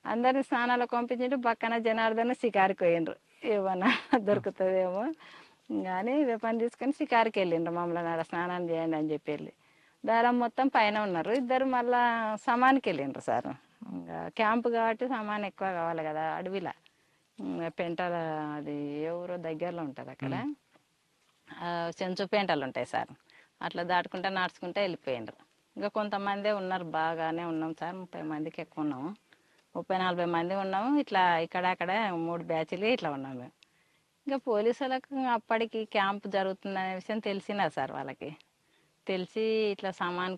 అందరిని స్నానాలకు పంపించిండు. పక్కన జనార్దన్ షికారికి పోయిండ్రు, ఏమన్నా దొరుకుతుందేమో కానీ పని తీసుకొని షికారికి వెళ్ళిండ్రు. మమ్మల్ని ఆడ స్నానం చేయండి అని చెప్పి వెళ్ళి దారం మొత్తం పైన ఉన్నారు. ఇద్దరు మళ్ళా సమానికి వెళ్ళిండ్రు సార్. ఇంకా క్యాంపు కాబట్టి సామాన్ ఎక్కువ కావాలి కదా అడవిలా. పెంటల అది ఏ ఊరో దగ్గరలో ఉంటుంది అక్కడ, చెంచు పెంటలు ఉంటాయి సార్. అట్లా దాటుకుంటా నడుచుకుంటా వెళ్ళిపోయిండ్రు. ఇంకా కొంతమందే ఉన్నారు, బాగానే ఉన్నాం సార్, 30 మందికి ఎక్కువ ఉన్నాము, 30-40 మంది ఉన్నాము. ఇట్లా ఇక్కడ 3 బ్యాచ్లు ఇట్లా ఉన్నాము మేము. ఇంకా పోలీసులకు అప్పటికి క్యాంప్ జరుగుతుందనే విషయం తెలిసినా సార్, వాళ్ళకి తెలిసి ఇట్లా సామాన్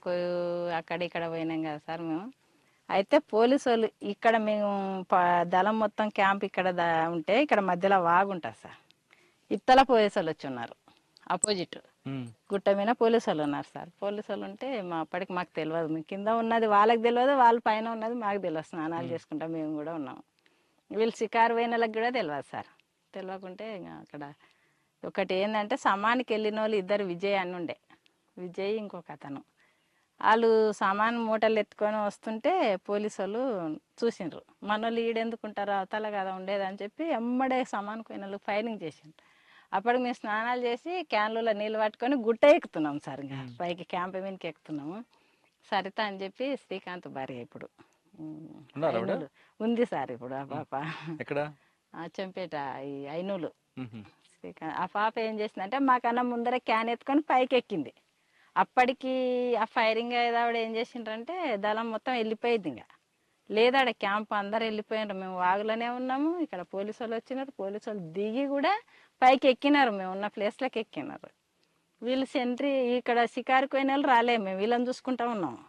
అక్కడ పోయినాం కదా సార్ మేము. అయితే పోలీసు వాళ్ళు ఇక్కడ మేము దళం మొత్తం క్యాంప్ ఇక్కడ ఉంటే ఇక్కడ మధ్యలో వాగుంటుంది సార్. ఇత్తల పోలీసు వాళ్ళు వచ్చి ఉన్నారు, అపోజిట్ గుట్ట మీద పోలీసు వాళ్ళు ఉన్నారు సార్. పోలీసు వాళ్ళు ఉంటే అప్పటికి మాకు తెలియదు, మేము కింద ఉన్నది వాళ్ళకి తెలియదు, వాళ్ళ పైన ఉన్నది మాకు తెలియదు. స్నానాలు చేసుకుంటాం మేము కూడా ఉన్నాము. వీళ్ళు షికారు పోయిన వాళ్ళకి కూడా తెలియదు సార్. తెలియకుంటే ఇంకా అక్కడ ఒకటి ఏంటంటే సమానికి వెళ్ళిన వాళ్ళు ఇద్దరు, విజయ్ అని ఉండే, విజయ్ ఇంకొక అతను, వాళ్ళు సామాన్ మూటలు ఎత్తుకొని వస్తుంటే పోలీసు వాళ్ళు చూసిండ్రు. మన వాళ్ళు ఈడెందుకుంటారు అవతల కదా ఉండేదని చెప్పి ఎమ్మడే సామాన్ పోయిన వాళ్ళు ఫైరింగ్ చేసిండ్రు. అప్పటికి మేము స్నానాలు చేసి క్యాన్లలో నీళ్ళు పట్టుకొని గుట్ట ఎక్కుతున్నాం సార్. ఇంకా పైకి క్యాంప్ మీదకి ఎక్కుతున్నాము. సరిత అని చెప్పి శ్రీకాంత్ భార్య ఇప్పుడు ఉంది సార్. ఇప్పుడు ఆ పాప చెంపేట ఈ ఐనూలు శ్రీకాంత్. ఆ పాప ఏం చేసిందంటే మాకన్నా ముందర క్యాన్ ఎత్తుకొని పైకి ఎక్కింది. అప్పటికి ఆ ఫైరింగ్ అయ్యేదావిడ ఏం చేసిండ్రంటే దళం మొత్తం వెళ్ళిపోయింది. ఇంకా లేదాడ క్యాంప్ అందరు వెళ్ళిపోయినారు. మేము వాగులోనే ఉన్నాము. ఇక్కడ పోలీసు వాళ్ళు వచ్చినారు. పోలీసు వాళ్ళు దిగి కూడా పైకి ఎక్కినారు, మేము ఉన్న ప్లేస్లోకి ఎక్కినారు. వీళ్ళు సెంట్రీ ఇక్కడ షికారుకు పోయిన వాళ్ళు రాలేము, మేము వీళ్ళని చూసుకుంటా ఉన్నాము.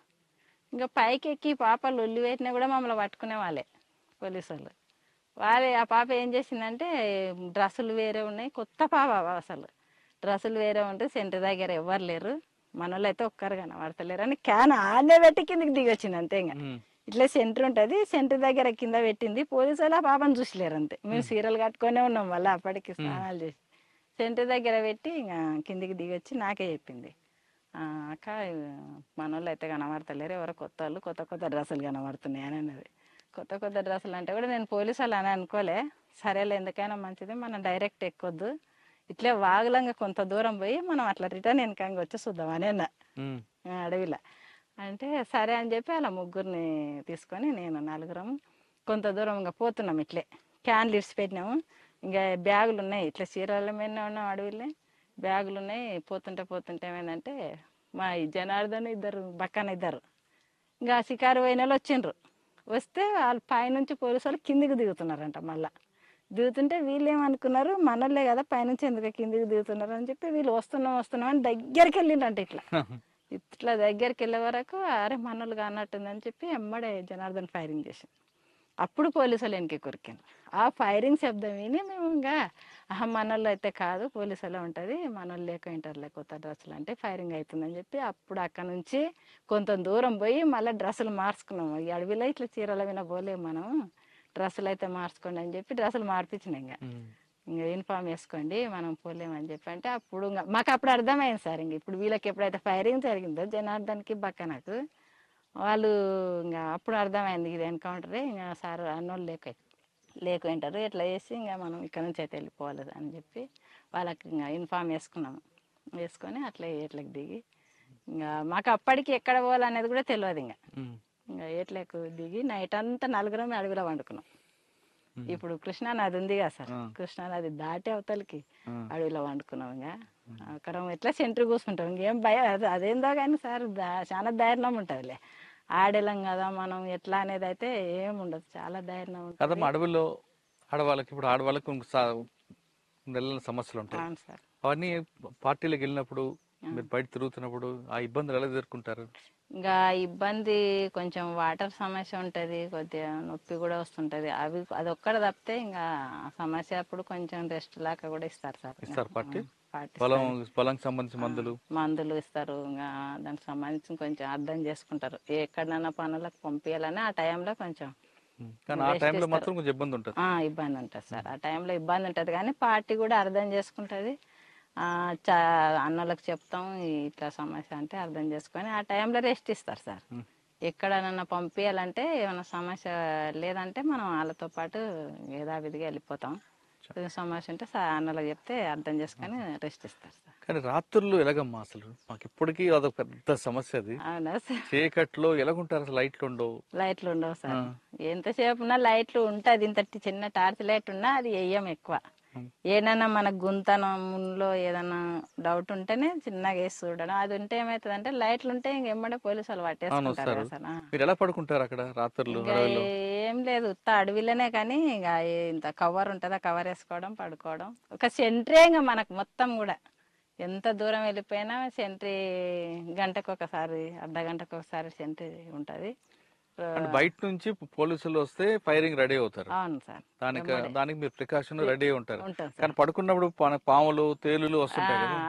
ఇంకా పైకి ఎక్కి పాప లొల్లి పెట్టినా కూడా మమ్మల్ని పట్టుకునే వాళ్ళే పోలీసు వాళ్ళు. ఆ పాప ఏం చేసిందంటే డ్రెస్సులు వేరే ఉన్నాయి, కొత్త పాప అసలు డ్రెస్సులు వేరే ఉంటాయి, సెంటర్ దగ్గర ఎవ్వరు లేరు, మన వాళ్ళు అయితే ఒక్కరు కనబడతలేరు అని క్యాన్ ఆనే పెట్టి కిందకి దిగి వచ్చింది అంతే. ఇంకా ఇట్లా సెంటర్ ఉంటుంది, సెంటర్ దగ్గర కింద పెట్టింది. పోలీసు వాళ్ళు ఆ పాపను చూసలేరు అంతే. మేము సీరియల్ కట్టుకునే ఉన్నాం, మళ్ళీ అప్పటికి స్నానాలు చేసి సెంటర్ దగ్గర పెట్టి ఇంకా కిందికి దిగి వచ్చి నాకే చెప్పింది, అక్క మన వాళ్ళు అయితే కనబడతలేరు, ఎవరో కొత్త వాళ్ళు కొత్త డ్రెస్సులు కనబడుతున్నాయి అని అన్నది. కొత్త డ్రెస్సులు అంటే కూడా నేను పోలీసు వాళ్ళు అని అనుకోలే. సరేలే ఎందుకైనా మంచిది, మనం డైరెక్ట్ ఎక్కొద్దు, ఇట్లే వాగులంగా కొంత దూరం పోయి మనం అట్లా రిటర్న్ వెనకంగా వచ్చి చూద్దాం అని అన్న అడవిలో. అంటే సరే అని చెప్పి అలా ముగ్గురిని తీసుకొని నేను నలుగురం కొంత దూరం ఇంకా పోతున్నాం. ఇట్లే క్యాన్లు ఇడిచిపెట్టినాము. ఇంకా బ్యాగులు ఉన్నాయి, ఇట్లా చీరల మీద ఉన్నాం, అడవిలో బ్యాగులు ఉన్నాయి. పోతుంటే ఏమైందంటే మా జనార్దన్ ఇద్దరు పక్కన ఇద్దరు ఇంకా షికారు పోయిన వాళ్ళు వచ్చిండ్రు. వస్తే వాళ్ళు పైనుంచి పోలీసు వాళ్ళు కిందికి దిగుతున్నారంట. మళ్ళీ దిగుతుంటే వీళ్ళు ఏమనుకున్నారు, మనోళ్ళే కదా పైనుంచి ఎందుకు కిందికి దిగుతున్నారు అని చెప్పి వీళ్ళు వస్తున్నాం అని దగ్గరికి వెళ్ళిండ్రంట. ఇట్లా దగ్గరికి వెళ్ళే వరకు అరే మనోళ్ళు కానట్టుందని చెప్పి ఎమ్మడే జనార్దన్ ఫైరింగ్ చేసింది. అప్పుడు పోలీసు వాళ్ళు వెనక్కి కొరికాను. ఆ ఫైరింగ్ శబ్దం విని మేము ఇంకా మనోళ్ళు అయితే కాదు, పోలీసు వాళ్ళే ఉంటుంది, మనోళ్ళు లేక ఇంటర్లే కొత్త డ్రెస్సులు అంటే ఫైరింగ్ అవుతుందని చెప్పి అప్పుడు అక్కడ నుంచి కొంత దూరం పోయి మళ్ళీ డ్రెస్సులు మార్చుకున్నాము. ఈ అడవిలో ఇట్లా చీరల మీద పోలేము మనం, డ్రెస్సులు అయితే మార్చుకోండి అని చెప్పి డ్రెస్సులు మార్పించినాయి. ఇంకా యూనిఫామ్ వేసుకోండి మనం పోలేమని చెప్పి అంటే అప్పుడు మాకు అప్పుడు అర్థమైంది సార్. ఇంక ఇప్పుడు వీళ్ళకి ఎప్పుడైతే ఫైరింగ్ జరిగిందో జనార్దన్కి నాకు వాళ్ళు ఇంకా అప్పుడు అర్థమైంది ఇది ఎన్కౌంటరే, ఇంకా సార్ అన్నోళ్ళు లేకుంటారు ఎట్లా చేసి ఇంకా మనం ఇక్కడ నుంచి అయితే వెళ్ళిపోవాలి అని చెప్పి వాళ్ళకి ఇంకా యూనిఫామ్ వేసుకొని అట్లా ఎట్లకి దిగి ఇంకా మాకు అప్పటికి ఎక్కడ పోవాలనేది కూడా తెలియదు. ఇంకా ఎట్లకు దిగి నైట్ అంతా నలుగురం అడవిలో వండుకున్నాం. ఇప్పుడు కృష్ణానది ఉంది కదా సార్, కృష్ణానది దాటి అవతలకి అడవిలో వండుకున్నాం. ఇంకా అక్కడ ఎట్లా సెంటర్ కూర్చుంటాం, ఇంకేం భయం అదేందో కానీ సార్ చాలా ధైర్యం ఉంటుందిలే. ఆడలేం కదా మనం ఎట్లా అనేది అయితే ఏముండదు, చాలా ధైర్యం ఉంటుంది. కదమ్మా, అడవుల్లో ఆడవాళ్ళకి ఇప్పుడు ఆడవాళ్ళకి నెలల సమస్యలు ఉంటాయి. అవును సార్. అవన్నీ పార్టీలకు వెళ్ళినప్పుడు మీరు బయట తిరుగుతున్నప్పుడు ఆ ఇబ్బందులు ఎలా ఎదుర్కొంటారు? ఇంకా ఇబ్బంది కొంచెం వాటర్ సమస్య ఉంటుంది, కొద్దిగా నొప్పి కూడా వస్తుంటది. అది ఒక్కడ తప్పితే ఇంకా ఆ సమస్య అప్పుడు కొంచెం రెస్ట్ లాగా కూడా ఇస్తారు సార్. ఇస్తారు పార్టీ పాటిస్తారు. పొలంకి సంబంధించిన మందులు మందులు ఇస్తారు. ఇంకా దానికి సంబంధించి కొంచెం అర్థం చేసుకుంటారు. ఎక్కడైనా పనులకు పంపించాలని ఆ టైంలో కొంచెం కానీ ఆ టైంలో మాత్రం కొంచెం ఇబ్బంది ఉంటుంది. ఇబ్బంది ఉంటుంది సార్. ఆ టైంలో ఇబ్బంది ఉంటుంది, కానీ పార్టీ కూడా అర్థం చేసుకుంటుంది. అన్నలకు చెప్తాం ఇట్లా సమస్య అంటే అర్థం చేసుకొని ఆ టైంలో రెస్ట్ ఇస్తారు సార్. ఎక్కడైనా పంపించాలంటే ఏమైనా సమస్య లేదంటే మనం వాళ్ళతో పాటు యథావిధిగా వెళ్ళిపోతాం. సమస్య ఉంటే అన్నలకు చెప్తే అర్థం చేసుకొని రెస్ట్ ఇస్తారు సార్. కానీ రాత్రులు ఎలాగమ్మా? అసలు మాకు ఇప్పటికీ అదొక పెద్ద సమస్య. అది అవునా సార్? చీకట్లో ఎలాగుంటారు? అసలు లైట్లు ఉండవు. లైట్లు ఉండవు సార్. ఎంతసేపు ఉన్నా లైట్లు ఉంటుంది. ఇంత చిన్న టార్చ్ లైట్ ఉన్నా అది వెయ్యం ఎక్కువ. ఏదైనా మన గుంతనంలో ఏదైనా డౌట్ ఉంటేనే చిన్నగా వేసి చూడడం. అది ఉంటే ఏమవుతుంది అంటే లైట్లు ఉంటే ఇంకెమ్మడే పోలీసు వాళ్ళు పట్టేసుకుంటారు కదా సార్. మీరు ఎలా పడుకుంటారు అక్కడ రాత్రులు? ఏం లేదు, ఉత్త అడవిలోనే, కానీ ఇంకా ఇంత కవర్ ఉంటుంది, ఆ కవర్ వేసుకోవడం, పడుకోవడం. ఒక సెంట్రీ ఇంకా మనకు మొత్తం కూడా ఎంత దూరం వెళ్ళిపోయినా సెంట్రీ గంటకు ఒకసారి, అర్ధ గంటకు ఒకసారి సెంట్రీ ఉంటుంది. బయట నుంచి పోలీసులు వస్తే ఫైరింగ్ రెడీ అవుతారు. అవును సార్. దానికి మీరు ప్రికాషన్ రెడీ ఉంటారు. కానీ పడుకున్నప్పుడు పాములు, తేలులు వస్తుంటాయి కదా.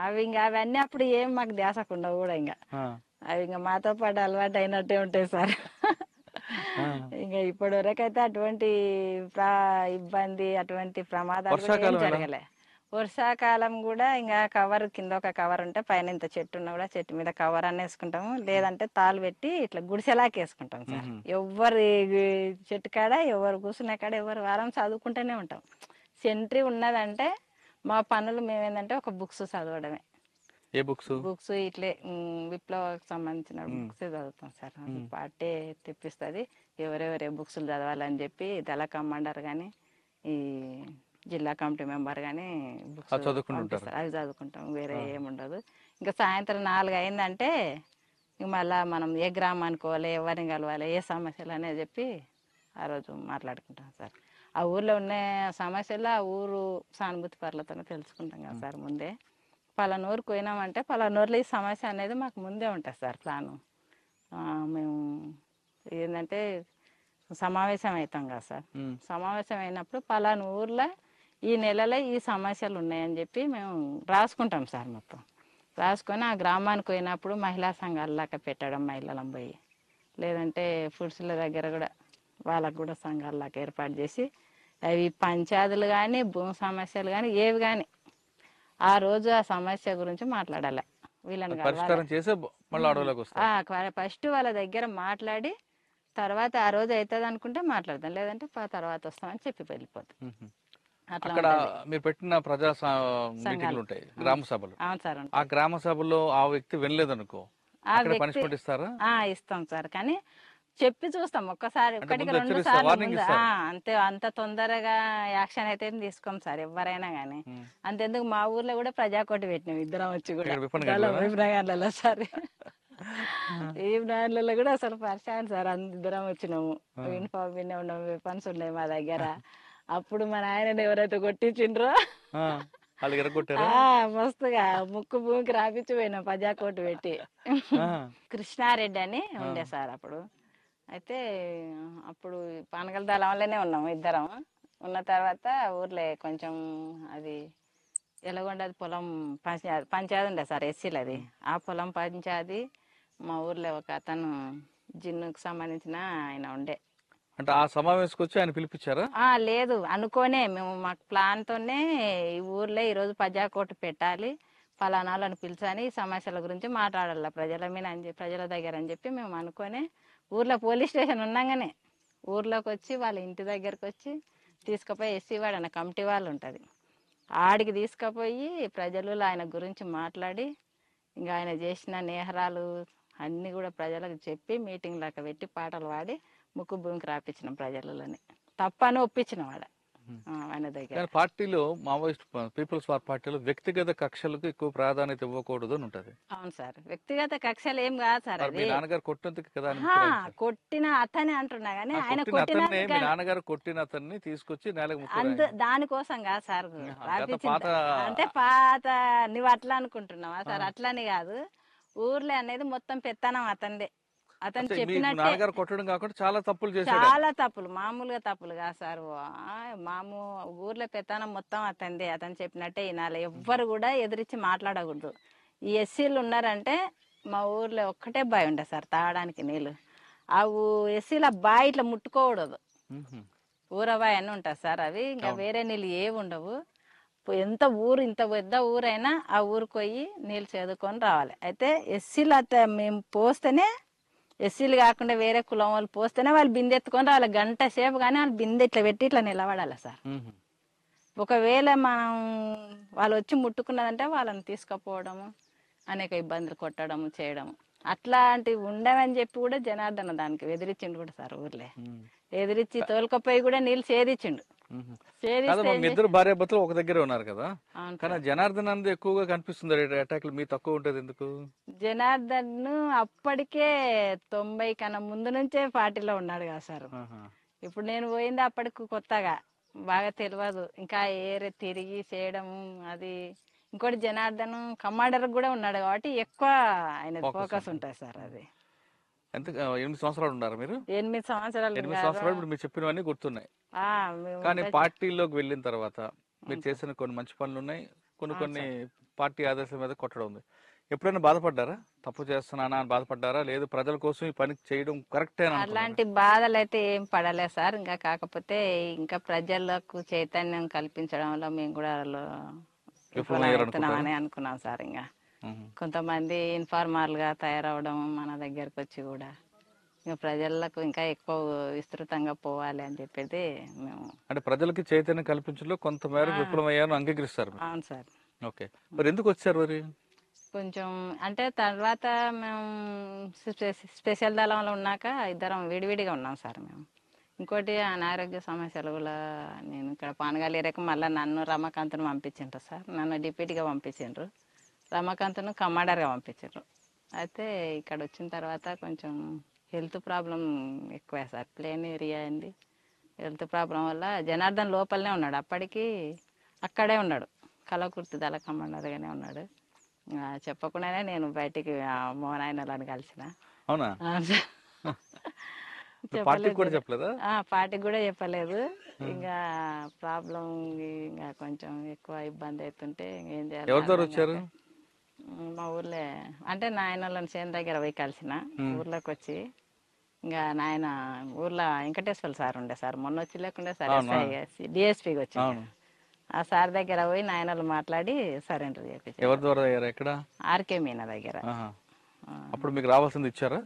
అవన్నీ అప్పుడు ఏం మాకు ధ్యాసకుండా కూడా ఇంకా అవి ఇంకా మాతో పాటు అలవాటు అయినట్టే ఉంటాయి సార్. ఇంకా ఇప్పటి వరకు అయితే అటువంటి ఇబ్బంది, అటువంటి ప్రమాదాలు జరగలే. వర్షాకాలం కూడా ఇంకా కవర్ కింద ఒక కవర్ ఉంటే పైన ఇంత చెట్టు ఉన్నా కూడా చెట్టు మీద కవర్ అని వేసుకుంటాము. లేదంటే తాళ్ళు పెట్టి ఇట్లా గుడిసెలాకి వేసుకుంటాం సార్. ఎవరు చెట్టు కాడ, ఎవరు కూర్చునే కాడ, ఎవరు వారం చదువుకుంటూనే ఉంటాం. సెంట్రీ ఉన్నదంటే మా పనులు మేమేందంటే ఒక బుక్స్ చదవడమే. ఏ బుక్స్? బుక్స్ ఇట్లే విప్లవానికి సంబంధించిన బుక్స్ చదువుతాం సార్. పార్టీ తెప్పిస్తుంది ఎవరెవరే బుక్స్లు చదవాలని చెప్పి దళ కమాండర్ కానీ ఈ జిల్లా కమిటీ మెంబర్ కానీ బుక్స్ పంపిస్తారు, అవి చదువుకుంటాం. వేరే ఏముండదు. ఇంకా సాయంత్రం 4 అయిందంటే మళ్ళీ మనం ఏ గ్రామానికి పోవాలి, ఎవరిని కలవాలి, ఏ సమస్యలు అనేది చెప్పి ఆ రోజు మాట్లాడుకుంటాం సార్. ఆ ఊర్లో ఉన్న సమస్యలు ఆ ఊరు సానుభూతి పరులతో తెలుసుకుంటాం కదా సార్ ముందే. పలానూరుకు పోయినామంటే పలానూరులో ఈ సమస్య అనేది మాకు ముందే ఉంటుంది సార్ ప్లాను. మేము ఏంటంటే సమావేశం అవుతాం కదా సార్. సమావేశం అయినప్పుడు పలానా ఊర్లో ఈ నెలలో ఈ సమస్యలు ఉన్నాయని చెప్పి మేము రాసుకుంటాం సార్. మొత్తం రాసుకొని ఆ గ్రామానికి పోయినప్పుడు మహిళా సంఘాలలాగా పెట్టడం, మహిళలను పోయి, లేదంటే ఫుడ్స్ల దగ్గర కూడా వాళ్ళకు కూడా సంఘాలలాగా ఏర్పాటు చేసి అవి పంచాయతీలు కానీ భూమి సమస్యలు కానీ ఏవి కానీ ఆ రోజు ఆ సమస్య గురించి మాట్లాడాలి. వీళ్ళని ఫస్ట్ వాళ్ళ దగ్గర మాట్లాడి తర్వాత ఆ రోజు అవుతుంది అనుకుంటే మాట్లాడతాం, లేదంటే తర్వాత వస్తామని చెప్పి వెళ్ళిపోతాం. అక్కడ మీరు పెట్టిన ప్రజా మీటింగ్లు ఉంటాయి, గ్రామ సభలు. అవును సార్. ఆ గ్రామ సభలో ఆ వ్యక్తి వెళ్ళలేదనుకో పనిష్మెంట్ ఇస్తారా? ఇస్తాం సార్, కానీ చెప్పి చూస్తాం. ఒక్కసారి, 1-2 సార్లు అంతే. అంత తొందరగా యాక్షన్ అయితే తీసుకోం సార్ ఎవరైనా కానీ. అంతెందుకు మా ఊర్లో కూడా ప్రజాకోటి పెట్టినాం ఇద్దరం వచ్చి కూడా విప్రగాన్లలో సార్. ఈ బ్రాండ్లలో కూడా అసలు పరిచయం సార్. ఇద్దరం వచ్చినాము, యూనిఫామ్ వినే ఉన్నాం, వెపన్స్ ఉన్నాయి మా దగ్గర. అప్పుడు మా నాయనని ఎవరైతే కొట్టించిండ్రో మస్తుగా ముక్కు భూమికి రాపించి పోయినాం ప్రజాకోటి పెట్టి. కృష్ణారెడ్డి అని ఉండే సార్ అప్పుడు. అయితే అప్పుడు పానగల దళంలోనే ఉన్నాము ఇద్దరం. ఉన్న తర్వాత ఊర్లో కొంచెం అది ఎలాగొండది పొలం పంచాయతీ ఉండే సార్, ఎస్సీలది. ఆ పొలం పంచాయతీ మా ఊర్లో ఒక అతను జిన్నుకు సంబంధించిన ఆయన ఉండే. అంటే ఆ సమావేశంకి వచ్చి ఆయన పిలిపించారా? లేదు, అనుకోనే మేము మాకు ప్లాన్ తోనే ఈ ఊర్లో ఈరోజు ప్రజాకోటి పెట్టాలి, ఫలానాలను పిలిచని ఈ సమస్యల గురించి మాట్లాడాలి ప్రజల మీద ప్రజల దగ్గర అని చెప్పి మేము అనుకోనే ఊర్లో పోలీస్ స్టేషన్ ఉన్నాగానే ఊర్లోకి వచ్చి వాళ్ళ ఇంటి దగ్గరకు వచ్చి తీసుకుపోయి ఎస్సీ వాడు అన్న కమిటీ వాళ్ళు ఉంటుంది, ఆడికి తీసుకుపోయి ప్రజలు ఆయన గురించి మాట్లాడి ఇంకా ఆయన చేసిన నేహరాలు అన్నీ కూడా ప్రజలకు చెప్పి మీటింగ్ లాగా పెట్టి పాటలు పాడి ముక్కు భూమికి రాపించినాం ప్రజలని. తప్పని ఒప్పించిన వాడ ఆయన దగ్గర. కానీ పార్టీలో మావోయిస్ట్ పీపుల్స్ వార్ పార్టీలో వ్యక్తిగత కక్షలకు ఎక్కువ ప్రాధాన్యత ఇవ్వకూడదు అని ఉంటది. అవును సార్, వ్యక్తిగత కక్షలు ఏం కాదు సార్. మరి మీ అది నాన్నగారు కొట్టినందుకు కదా అని కొట్టిన అతనే అంటున్నా గానీ ఆయన కొట్టిన కొట్టిన అతన్ని, మీ నాన్నగారు కొట్టిన అతన్ని తీసుకొచ్చి నేలకు ముక్కలు దానికోసం కాదు సార్ రాపించింది. పాత అంటే పాత నువ్వు అట్లా అనుకుంటున్నావా సార్? అట్లని కాదు, ఊర్లే అనేది మొత్తం పెత్తనం అతందే. అతను మీ చెప్పినట్టే నాన్నగారు కొట్టడం కాకుండా చాలా తప్పులు చేశాడు. చాలా తప్పులు, మామూలుగా తప్పులు కాదు సార్. ఊర్లో పెత్తనం మొత్తం అతందే. అతను చెప్పినట్టే వినాలి, ఎవ్వరు కూడా ఎదిరించి మాట్లాడకూడదు. ఈ ఎస్సీలు ఉన్నారంటే మా ఊర్లో ఒక్కటే బావి ఉండే సార్ తాగడానికి నీళ్ళు. ఆ ఎస్సీల బావి ఇట్లా ముట్టుకోకూడదు, మ్మ్. ఊరబావి అని ఉంటుంది సార్. అవి ఇంకా వేరే నీళ్ళు ఏవి ఉండవు. ఎంత ఊరు, ఇంత పెద్ద ఊరైనా ఆ ఊరికి పోయి నీళ్ళు చేదుకొని రావాలి. అయితే ఎస్సీలు మేము పోస్తేనే, ఎస్సీలు కాకుండా వేరే కులం వాళ్ళు పోస్తేనే వాళ్ళు బిందె ఎత్తుకొని రావాలి. గంట సేపు కానీ వాళ్ళు బిందె ఇట్లా పెట్టి ఇట్లా నిలబడాలి సార్. మ్మ్. ఒకవేళ మనం వాళ్ళు వచ్చి ముట్టుకున్నదంటే వాళ్ళని తీసుకుపోవడము, అనేక ఇబ్బందులు కొట్టడము చేయడము అట్లాంటివి ఉండవని చెప్పి కూడా జనార్దన దానికి ఎదిరించిండు కూడా సార్. ఊర్లే మ్మ్. ఎదిరించి తోలుకపోయి కూడా నీళ్ళు చేదిచ్చిండు. మ్మ్. చేదిస్తే కాదమ్మా, మీ ఇద్దరు భార్యాభర్తలు ఒక దగ్గరే ఉన్నారు కదా, అవును కానీ సార్. జనార్దన్ అంది ఎక్కువగా కనిపిస్తుంది అటాక్లు, మీ తక్కువ ఉంటది ఎందుకు? జనార్దన్ అప్పటికే 90 కన్నా ముందు నుంచే పార్టీలో ఉన్నాడు కదా సార్. ఆహా. ఇప్పుడు నేను పోయింది అప్పటికి కొత్తగా, బాగా తెలియదు ఇంకా ఏరే తిరిగి చేయడము అది. ఇంకోటి జనార్దన్ కమాండర్ కూడా ఉన్నాడు కాబట్టి ఎక్కువ ఆయన ఫోకస్ ఉంటుంది సార్. అది ఎంత 8 సంవత్సరాలు ఉన్నారు మీరు? 8 సంవత్సరాలు 8 సంవత్సరాలు ఇప్పుడు మీరు చెప్పినవన్నీ గుర్తున్నాయి. మేము కానీ పార్టీలోకి వెళ్ళిన తర్వాత మీరు చేసిన కొన్ని మంచి పనులు ఉన్నాయి, కొన్ని పార్టీ ఆదేశాల మీద కొట్టడం ఉంది. ఎప్పుడైనా బాధపడ్డారా? తప్పు చేస్తున్నానా అని బాధపడ్డారా? లేదు ప్రజల కోసం ఈ పని చేయడం కరెక్టే అని అనుకున్నారా? అలాంటి బాధలు అయితే ఏం పడలే సార్. ఇంకా కాకపోతే ఇంకా ప్రజలకు చైతన్యం కల్పించడంలో మేము కూడా విఫలమవుతున్నామని అనుకున్నాం సార్. ఇంకా కొంతమంది ఇన్ఫార్మల్ గా తయారవడం మన దగ్గరకు వచ్చి కూడా ఇంకా ప్రజలకు ఇంకా ఎక్కువ విస్తృతంగా పోవాలి అని చెప్పేది మేము. అంటే ప్రజలకి చైతన్యం కల్పించడంలో కొంతమేర విఫలమయ్యాను అంగీకరిస్తారు. అవును సార్. ఓకే, మరి ఎందుకు వచ్చారు మరి? కొంచెం అంటే తర్వాత మేము స్పెషల్ దళంలో ఉన్నాక ఇద్దరం విడివిడిగా ఉన్నాం సార్ మేము. ఇంకోటి అనారోగ్య సమస్యలు కూడా నేను ఇక్కడ పానగాలి ఏరియాకి మళ్ళీ నన్ను రమాకాంత్ను పంపించిండ్రు సార్. నన్ను డిప్యూటీగా పంపించిండ్రు, రమాకాంత్ను కమాండర్గా పంపించిండ్రు. అయితే ఇక్కడ వచ్చిన తర్వాత కొంచెం హెల్త్ ప్రాబ్లం ఎక్కువ సార్. ప్లేన్ ఏరియా అండి, హెల్త్ ప్రాబ్లం వల్ల జనార్దన్ లోపలనే ఉన్నాడు. అప్పటికి అక్కడే ఉన్నాడు, కలకుర్తి దళ కమాండర్గానే ఉన్నాడు. చెప్పకుండానే నేను బయటికి మోనాయనలను కలిసిన. అవునా? పార్టీకి కూడా చెప్పలేదా? పార్టీకి కూడా చెప్పలేదు. ఇంకా ప్రాబ్లం ఇంకా కొంచెం ఎక్కువ ఇబ్బంది అవుతుంటే ఏం చేయాలి. ఎవరి ద్వారా వచ్చారు? మా ఊర్లో అంటే నాయనలను చేను దగ్గర పోయి కలిసిన. ఊర్లోకి వచ్చి ఇంకా నాయన ఊర్లో వెంకటేశ్వర సార్ ఉండే సార్, మొన్న వచ్చి లేకుండే సార్ డిఎస్పీకి వచ్చి ఆ సార్ దగ్గర పోయి నాయనలు మాట్లాడి సరెండర్ చేయించారు. ఎవరి ద్వారా? ఎక్కడ? ఆర్కే మీనా దగ్గర. అప్పుడు మీకు రావాల్సింది ఇచ్చారా?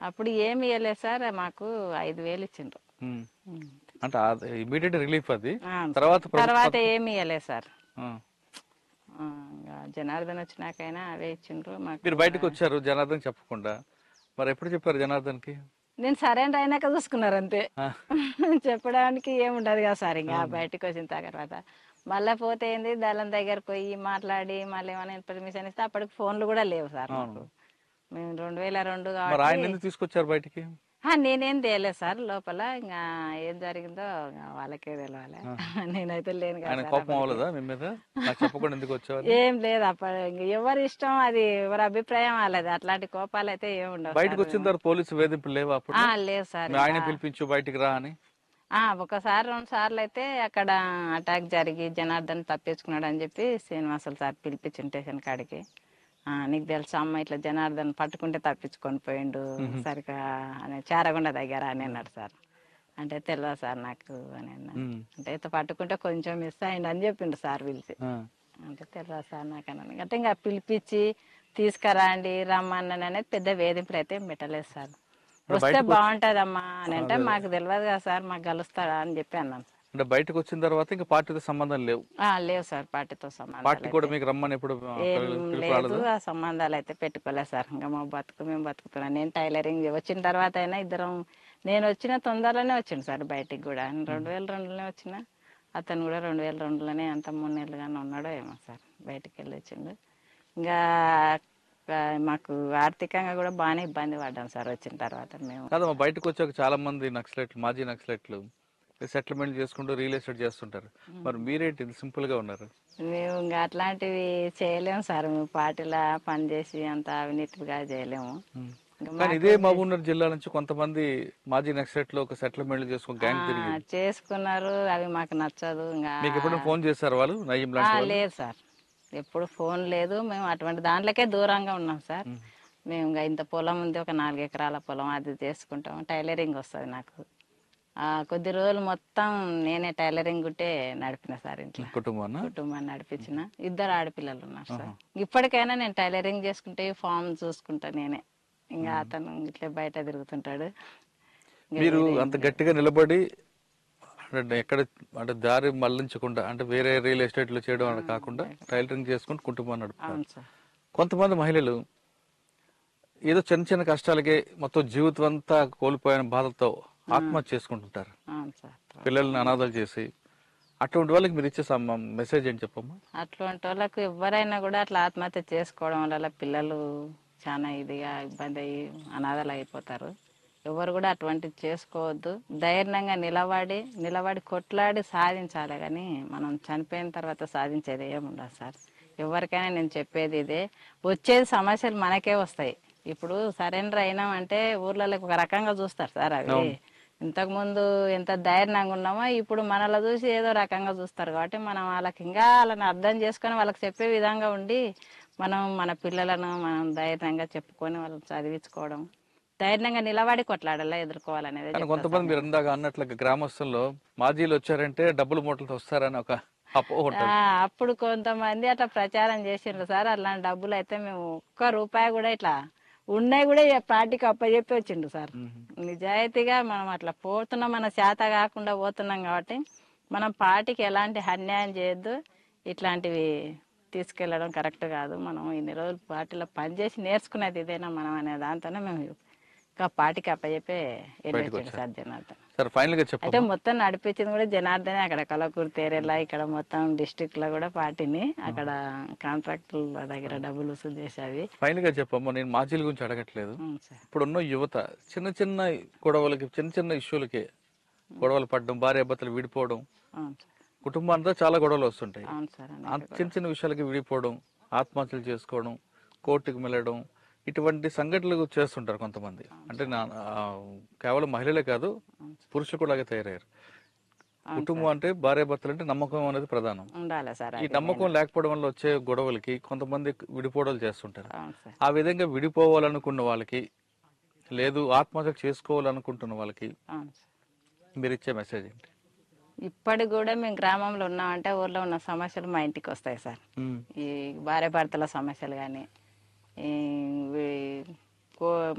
అప్పుడు ఏమి ఇవ్వలేదు సార్, మాకు 5,000 ఇచ్చిండ్రు. అంటే ఇమీడియట్ రిలీఫ్ అది. తర్వాత ఏమి ఇవ్వలేదు సార్. జనార్దన్ వచ్చినాకైనా అవే ఇచ్చిండ్రు మాకు. మీరు బయటకు వచ్చారు జనార్దన్ చెప్పకుండా, మరి ఎప్పుడు చెప్పారు జనార్దన్ కి? నేను సరెండర్ అయినాక చూసుకున్నారు అంతే, చెప్పడానికి ఏముండదు కదా సార్. ఇంకా బయటకు వచ్చిన తర్వాత మళ్ళీ పోతే ఏంది, దళం దగ్గరకు పోయి మాట్లాడి మళ్ళీ ఏమైనా పర్మిషన్ ఇస్తే అప్పటికి ఫోన్లు కూడా లేవు సార్ మాకు. మేము 2002 కాబట్టి తీసుకొచ్చారు బయటికి. నేనేం తేలేదు సార్ లోపల. ఇంకా ఏం జరిగిందో వాళ్ళకే తెలవాలి, నేనైతే లేను కదా. కోపం అవ్వలేదా మీ మీద? చెప్పకుండా ఎందుకు వచ్చారు? ఏం లేదు, అప్పుడు ఎవరి ఇష్టం అది, ఎవరి అభిప్రాయం వాళ్ళది. అట్లాంటి కోపాలు అయితే ఏమి ఉండవు. బయటకు వచ్చిన తర్వాత పోలీసు వేధింపులు లేవు అప్పుడు? లేదు సార్. ఆయన పిలిపించు బయటికి రా అని? ఒకసారి 2 సార్లు అయితే అక్కడ అటాక్ జరిగి జనార్దన్ తప్పించుకున్నాడు అని చెప్పి శ్రీనివాసులు సార్ పిలిపించి స్టేషన్ కాడికి. నీకు తెలుసా అమ్మ ఇట్లా జనార్దన్ పట్టుకుంటే తప్పించుకొని పోయిండు సరిగా అని చారగొండ దగ్గర అని అన్నాడు సార్. అంటే తెలియదు సార్ నాకు అని అన్నాడు. అంటే పట్టుకుంటే కొంచెం మిస్ అయ్యిండు అని చెప్పిండు సార్ పిలిచి. అంటే తెలియదు సార్ నాకు అన్నాను. అంటే ఇంకా పిలిపించి తీసుకురాండి రమ్మన్నాను అనేది పెద్ద వేధింపులు అయితే పెట్టలేదు సార్. వస్తే బాగుంటదమ్మా అని అంటే మాకు తెలియదు కదా సార్, మాకు కలుస్తాడా అని చెప్పి అన్నాను. అంటే బయటకు వచ్చిన తర్వాత ఇంకా పార్టీతో సంబంధం లేవు? లేవు సార్, పార్టీతో సంబంధం. పార్టీ కూడా మీకు రమ్మని ఎప్పుడు లేదు, ఆ సంబంధాలు అయితే పెట్టుకోలేదు సార్. ఇంకా మా బతుకు మేము బతుకుతున్నాం. నేను టైలరింగ్ వచ్చిన తర్వాత అయినా ఇద్దరం, నేను వచ్చిన తొందరలోనే వచ్చింది సార్ బయటికి కూడా. 2002లోనే వచ్చిన. అతను కూడా 2002లోనే అంత 3 నెలలుగానే ఉన్నాడో ఏమో సార్, బయటికి వెళ్ళి వచ్చిండు. ఇంకా మాకు ఆర్థికంగా కూడా బాగానే ఇబ్బంది పడ్డాం సార్ వచ్చిన తర్వాత మేము. కాదమ్మా, బయటకు వచ్చాక చాలా మంది నక్సలైట్లు, మాజీ నక్సలైట్లు సెటిల్మెంట్ చేసుకుంటూ రియల్ ఎస్టేట్ చేస్తుంటారు. మరి మీరేంటి ఇంత సింపుల్ గా ఉన్నారు? మేము ఇంకా అట్లాంటివి చేయలేము సార్, మేము పార్టీలా పనిచేసి అంత అవినీతిగా చేయలేము. ఇంకా కానీ ఇదే మహబూబ్నగర్ జిల్లా నుంచి కొంతమంది మాజీ నక్సలైట్లు ఒక సెటిల్మెంట్ చేసుకుని గ్యాంగ్ తిరిగి చేసుకున్నారు, అవి మాకు నచ్చదు. ఇంకా మీకు ఎప్పుడైనా ఫోన్ చేశారు వాళ్ళు, నయీం లాంటి వాళ్ళు? లేదు సార్, ఎప్పుడు ఫోన్ లేదు. మేము అటువంటి దాంట్లోకే దూరంగా ఉన్నాం సార్. మేము ఇంకా ఇంత పొలం ఉంది, ఒక 4 ఎకరాల పొలం, అది చేసుకుంటాం. టైలరింగ్ వస్తుంది నాకు. కొద్ది రోజులు మొత్తం నేనే టైలరింగ్ గుట్టే నడిపిన సార్, ఇంట్లో కుటుంబాన్ని నడిపించిన. 2 ఆడపిల్లలు ఉన్నారు సార్. ఇప్పటికైనా నేను టైలరింగ్ చేసుకుంటే ఫామ్ చూసుకుంటా నేనే. ఇంకా అతను ఇట్లా బయట తిరుగుతుంటాడు. మీరు అంత గట్టిగా నిలబడి ఎక్కడ అంటే దారి మళ్లించకుండా, అంటే వేరే రియల్ ఎస్టేట్ లో చేయడం అని కాకుండా టైలరింగ్ చేసుకుంటూ కుటుంబాన్ని నడుపుతారు. కొంతమంది మహిళలు ఏదో చిన్న చిన్న కష్టాలకే మొత్తం జీవితం అంతా కోల్పోయిన బాధతో ఆత్మహత్య చేసుకుంటుంటారు, పిల్లల్ని అనాథాలు చేసి. అటువంటి వాళ్ళకి మీరు ఇచ్చే మెసేజ్ ఏంటి చెప్పమ్మా? అటువంటి వాళ్ళకు ఎవరైనా కూడా అట్లా ఆత్మహత్య చేసుకోవడం వల్ల పిల్లలు చాలా ఇదిగా ఇబ్బంది అయ్యి అనాథలు అయిపోతారు. ఎవరు కూడా అటువంటిది చేసుకోవద్దు. ధైర్యంగా నిలబడి కొట్లాడి సాధించాలి. కానీ మనం చనిపోయిన తర్వాత సాధించేది ఏముండదు సార్. ఎవరికైనా నేను చెప్పేది ఇదే, వచ్చేది సమస్యలు మనకే వస్తాయి. ఇప్పుడు సరెండర్ అయినామంటే ఊర్లలో ఒక రకంగా చూస్తారు సార్. అవి ఇంతకుముందు ఎంత ధైర్యంగా ఉన్నామో ఇప్పుడు మనలో చూసి ఏదో రకంగా చూస్తారు. కాబట్టి మనం వాళ్ళకి ఇంకా వాళ్ళని అర్థం చేసుకొని వాళ్ళకి చెప్పే విధంగా ఉండి మనం మన పిల్లలను మనం ధైర్యంగా చెప్పుకొని వాళ్ళని చదివించుకోవడం, ధైర్యంగా నిలబడి కొట్లాడాలా, ఎదుర్కోవాలనేది. కొంతమంది మీరు ఇందాక అన్నట్లుగా గ్రామస్తుల్లో మాజీలు వచ్చారంటే డబ్బులు మూటలతో వస్తారని ఒక అపోహ ఉంటుంది. అప్పుడు కొంతమంది అట్లా ప్రచారం చేసిండ్రు సార్. అలాంటి డబ్బులు అయితే మేము ఒక్క రూపాయి కూడా ఇట్లా ఉన్నాయి కూడా పార్టీకి అప్పచెప్పి వచ్చిండు సార్. నిజాయితీగా మనం అట్లా పోతున్నాం, మన చేత కాకుండా పోతున్నాం కాబట్టి మనం పార్టీకి ఎలాంటి అన్యాయం చేయొద్దు. ఇట్లాంటివి తీసుకెళ్లడం కరెక్ట్ కాదు. మనం ఇన్ని రోజులు పార్టీలో పనిచేసి నేర్చుకునేది ఇదేనా మనం అనే దాంతోనే మేము ఇంకా పార్టీకి అప్పచెప్పే వెళ్ళొచ్చాడు సార్ జనార్దన్. అయితే మొత్తం నడిపించింది కూడా జనార్దనే. అక్కడ కలకూరు తేరేలా ఇక్కడ మొత్తం డిస్ట్రిక్ట్ లో కూడా పార్టీని అక్కడ కాంట్రాక్టుల దగ్గర డబ్బులు వసూలు చేసేవి. ఫైనల్ గా చెప్పమ్మా, నేను మాజీల గురించి అడగట్లేదు. ఇప్పుడున్న యువత చిన్న చిన్న గొడవలకి, చిన్న చిన్న ఇష్యూలకి గొడవలు పడడం, భార్యాభర్తలు విడిపోవడం, కుటుంబాంతో చాలా గొడవలు వస్తుంటాయి. చిన్న చిన్న విషయాలకి విడిపోవడం, ఆత్మహత్యలు చేసుకోవడం, కోర్టుకు వెళ్ళడం, ఇటువంటి సంఘటనలు చేస్తుంటారు కొంతమంది. అంటే కేవలం మహిళలే కాదు, పురుషులు కూడా తయారయ్యారు. కుటుంబం అంటే భార్యాభర్తలు అంటే నమ్మకం అనేది ప్రధానం. ఈ నమ్మకం లేకపోవడం వల్ల వచ్చే గొడవలకి కొంతమంది విడిపోవడాలు చేస్తుంటారు. ఆ విధంగా విడిపోవాలనుకున్న వాళ్ళకి, లేదు ఆత్మహత్య చేసుకోవాలనుకుంటున్న వాళ్ళకి మీరు ఇచ్చే మెసేజ్ ఏంటి? ఇప్పటికి కూడా మేము గ్రామంలో ఉన్నామంటే ఊర్లో ఉన్న సమస్యలు మా ఇంటికి వస్తాయి సార్. ఈ భార్య భర్తల సమస్యలు కానీ,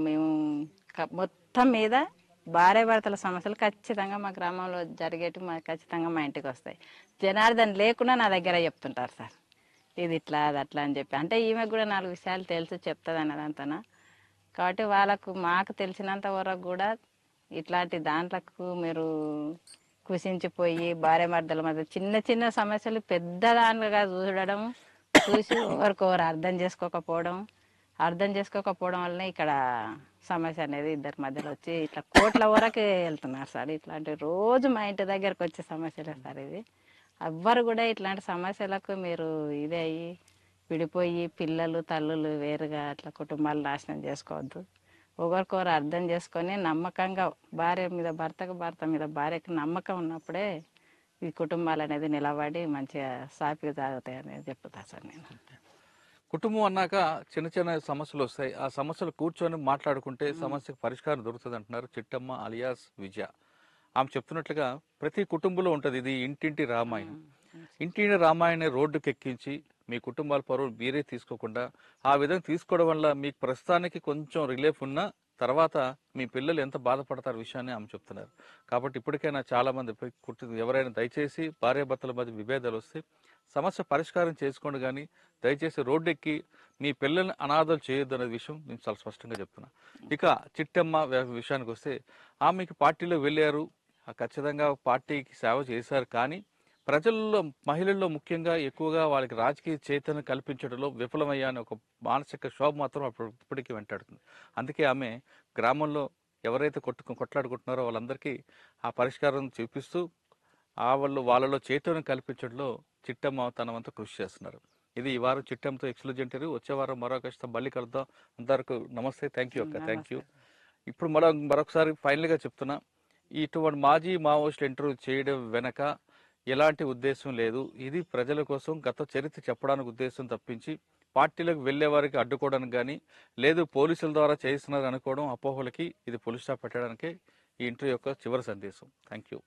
మేము మొత్తం మీద భార్య భర్తల సమస్యలు ఖచ్చితంగా మా గ్రామంలో జరిగేటి ఖచ్చితంగా మా ఇంటికి వస్తాయి. జనార్దన్ లేకుండా నా దగ్గర చెప్తుంటారు సార్, ఇది ఇట్లా అది అట్లా అని చెప్పి. అంటే ఈమెకు కూడా 4 విషయాలు తెలుసు చెప్తుంది అన్నదంతనా. కాబట్టి వాళ్ళకు మాకు తెలిసినంత వరకు కూడా ఇట్లాంటి దాంట్లకు మీరు కుసించిపోయి భార్య భర్తల మధ్య చిన్న చిన్న సమస్యలు పెద్ద దానిగా చూడడం, చూసి ఒకరికొకరు అర్థం చేసుకోకపోవడం వల్లనే ఇక్కడ సమస్య అనేది ఇద్దరి మధ్యలో వచ్చి ఇట్లా కోట్ల వరకు వెళ్తున్నారు సార్. ఇట్లాంటి రోజు మా ఇంటి దగ్గరకు వచ్చే సమస్యలే సార్ ఇది. ఎవ్వరు కూడా ఇట్లాంటి సమస్యలకు మీరు ఇదే అయ్యి విడిపోయి పిల్లలు తల్లులు వేరుగా అట్లా కుటుంబాలు నాశనం చేసుకోవద్దు. ఒకరికొకరు అర్థం చేసుకొని నమ్మకంగా భార్య మీద భర్తకు, భర్త మీద భార్యకు నమ్మకం ఉన్నప్పుడే ఈ కుటుంబాలు అనేది నిలబడి మంచిగా సాపిగా సాగుతాయి అనేది చెప్తా సార్ నేను. కుటుంబం అన్నాక చిన్న చిన్న సమస్యలు వస్తాయి. ఆ సమస్యలు కూర్చొని మాట్లాడుకుంటే సమస్యకు పరిష్కారం దొరుకుతుంది అంటున్నారు చిట్టమ్మ అలియాస్ విజయ. ఆమె చెప్తున్నట్లుగా ప్రతి కుటుంబంలో ఉంటుంది ఇది ఇంటింటి రామాయణం. ఇంటింటి రామాయణం రోడ్డుకి ఎక్కించి మీ కుటుంబాల పరువులు మీరే తీసుకోకుండా, ఆ విధంగా తీసుకోవడం వల్ల మీకు ప్రస్తుతానికి కొంచెం రిలీఫ్ ఉన్నా తర్వాత మీ పిల్లలు ఎంత బాధపడతారు విషయాన్ని ఆమె చెప్తున్నారు. కాబట్టి ఇప్పటికైనా చాలా మంది ఎవరైనా దయచేసి భార్యాభర్తల మధ్య విభేదాలు వస్తే సమస్య పరిష్కారం చేసుకోండి, కానీ దయచేసి రోడ్డు ఎక్కి మీ పిల్లల్ని అనాథలు చేయొద్దు అనే విషయం నేను చాలా స్పష్టంగా చెప్తున్నా. ఇక చిట్టమ్మ విషయానికి వస్తే ఆమెకి పార్టీలో వెళ్ళారు, ఖచ్చితంగా పార్టీకి సేవ చేశారు, కానీ ప్రజల్లో మహిళల్లో ముఖ్యంగా ఎక్కువగా వాళ్ళకి రాజకీయ చైతన్యం కల్పించడంలో విఫలమయ్యా అనే ఒక మానసిక క్షోభ మాత్రం ఇప్పటికీ వెంటాడుతుంది. అందుకే ఆమె గ్రామంలో ఎవరైతే కొట్లాడుకుంటున్నారో వాళ్ళందరికీ ఆ పరిష్కారం చూపిస్తూ వాళ్ళలో చైతన్యం కల్పించడంలో చిట్టమ్మ తన వంతు కృషి చేస్తున్నారు. ఇది ఈ వారం చిట్టమ్మతో ఎక్స్క్లూజివ్ ఇంటర్వ్యూ. వచ్చే వారం మరో కష్టం మళ్ళీ కలుద్దాం. అందరికీ నమస్తే. థ్యాంక్ యూ అక్క. Thank you. ఇప్పుడు మరొకసారి ఫైనల్గా చెప్తున్నా, ఇటువంటి మాజీ మావోయిస్టులు ఇంటర్వ్యూ చేయడం వెనక ఎలాంటి ఉద్దేశం లేదు. ఇది ప్రజల కోసం గత చరిత్ర చెప్పడానికి ఉద్దేశం తప్పించి పార్టీలకు వెళ్లే వారికి అడ్డుకోవడానికి కానీ, లేదు పోలీసుల ద్వారా చేస్తున్నారు అనుకోవడం అపోహలకి ఇది పులి స్టాప్ పెట్టడానికే ఈ ఇంటర్వ్యూ యొక్క చివరి సందేశం. Thank you.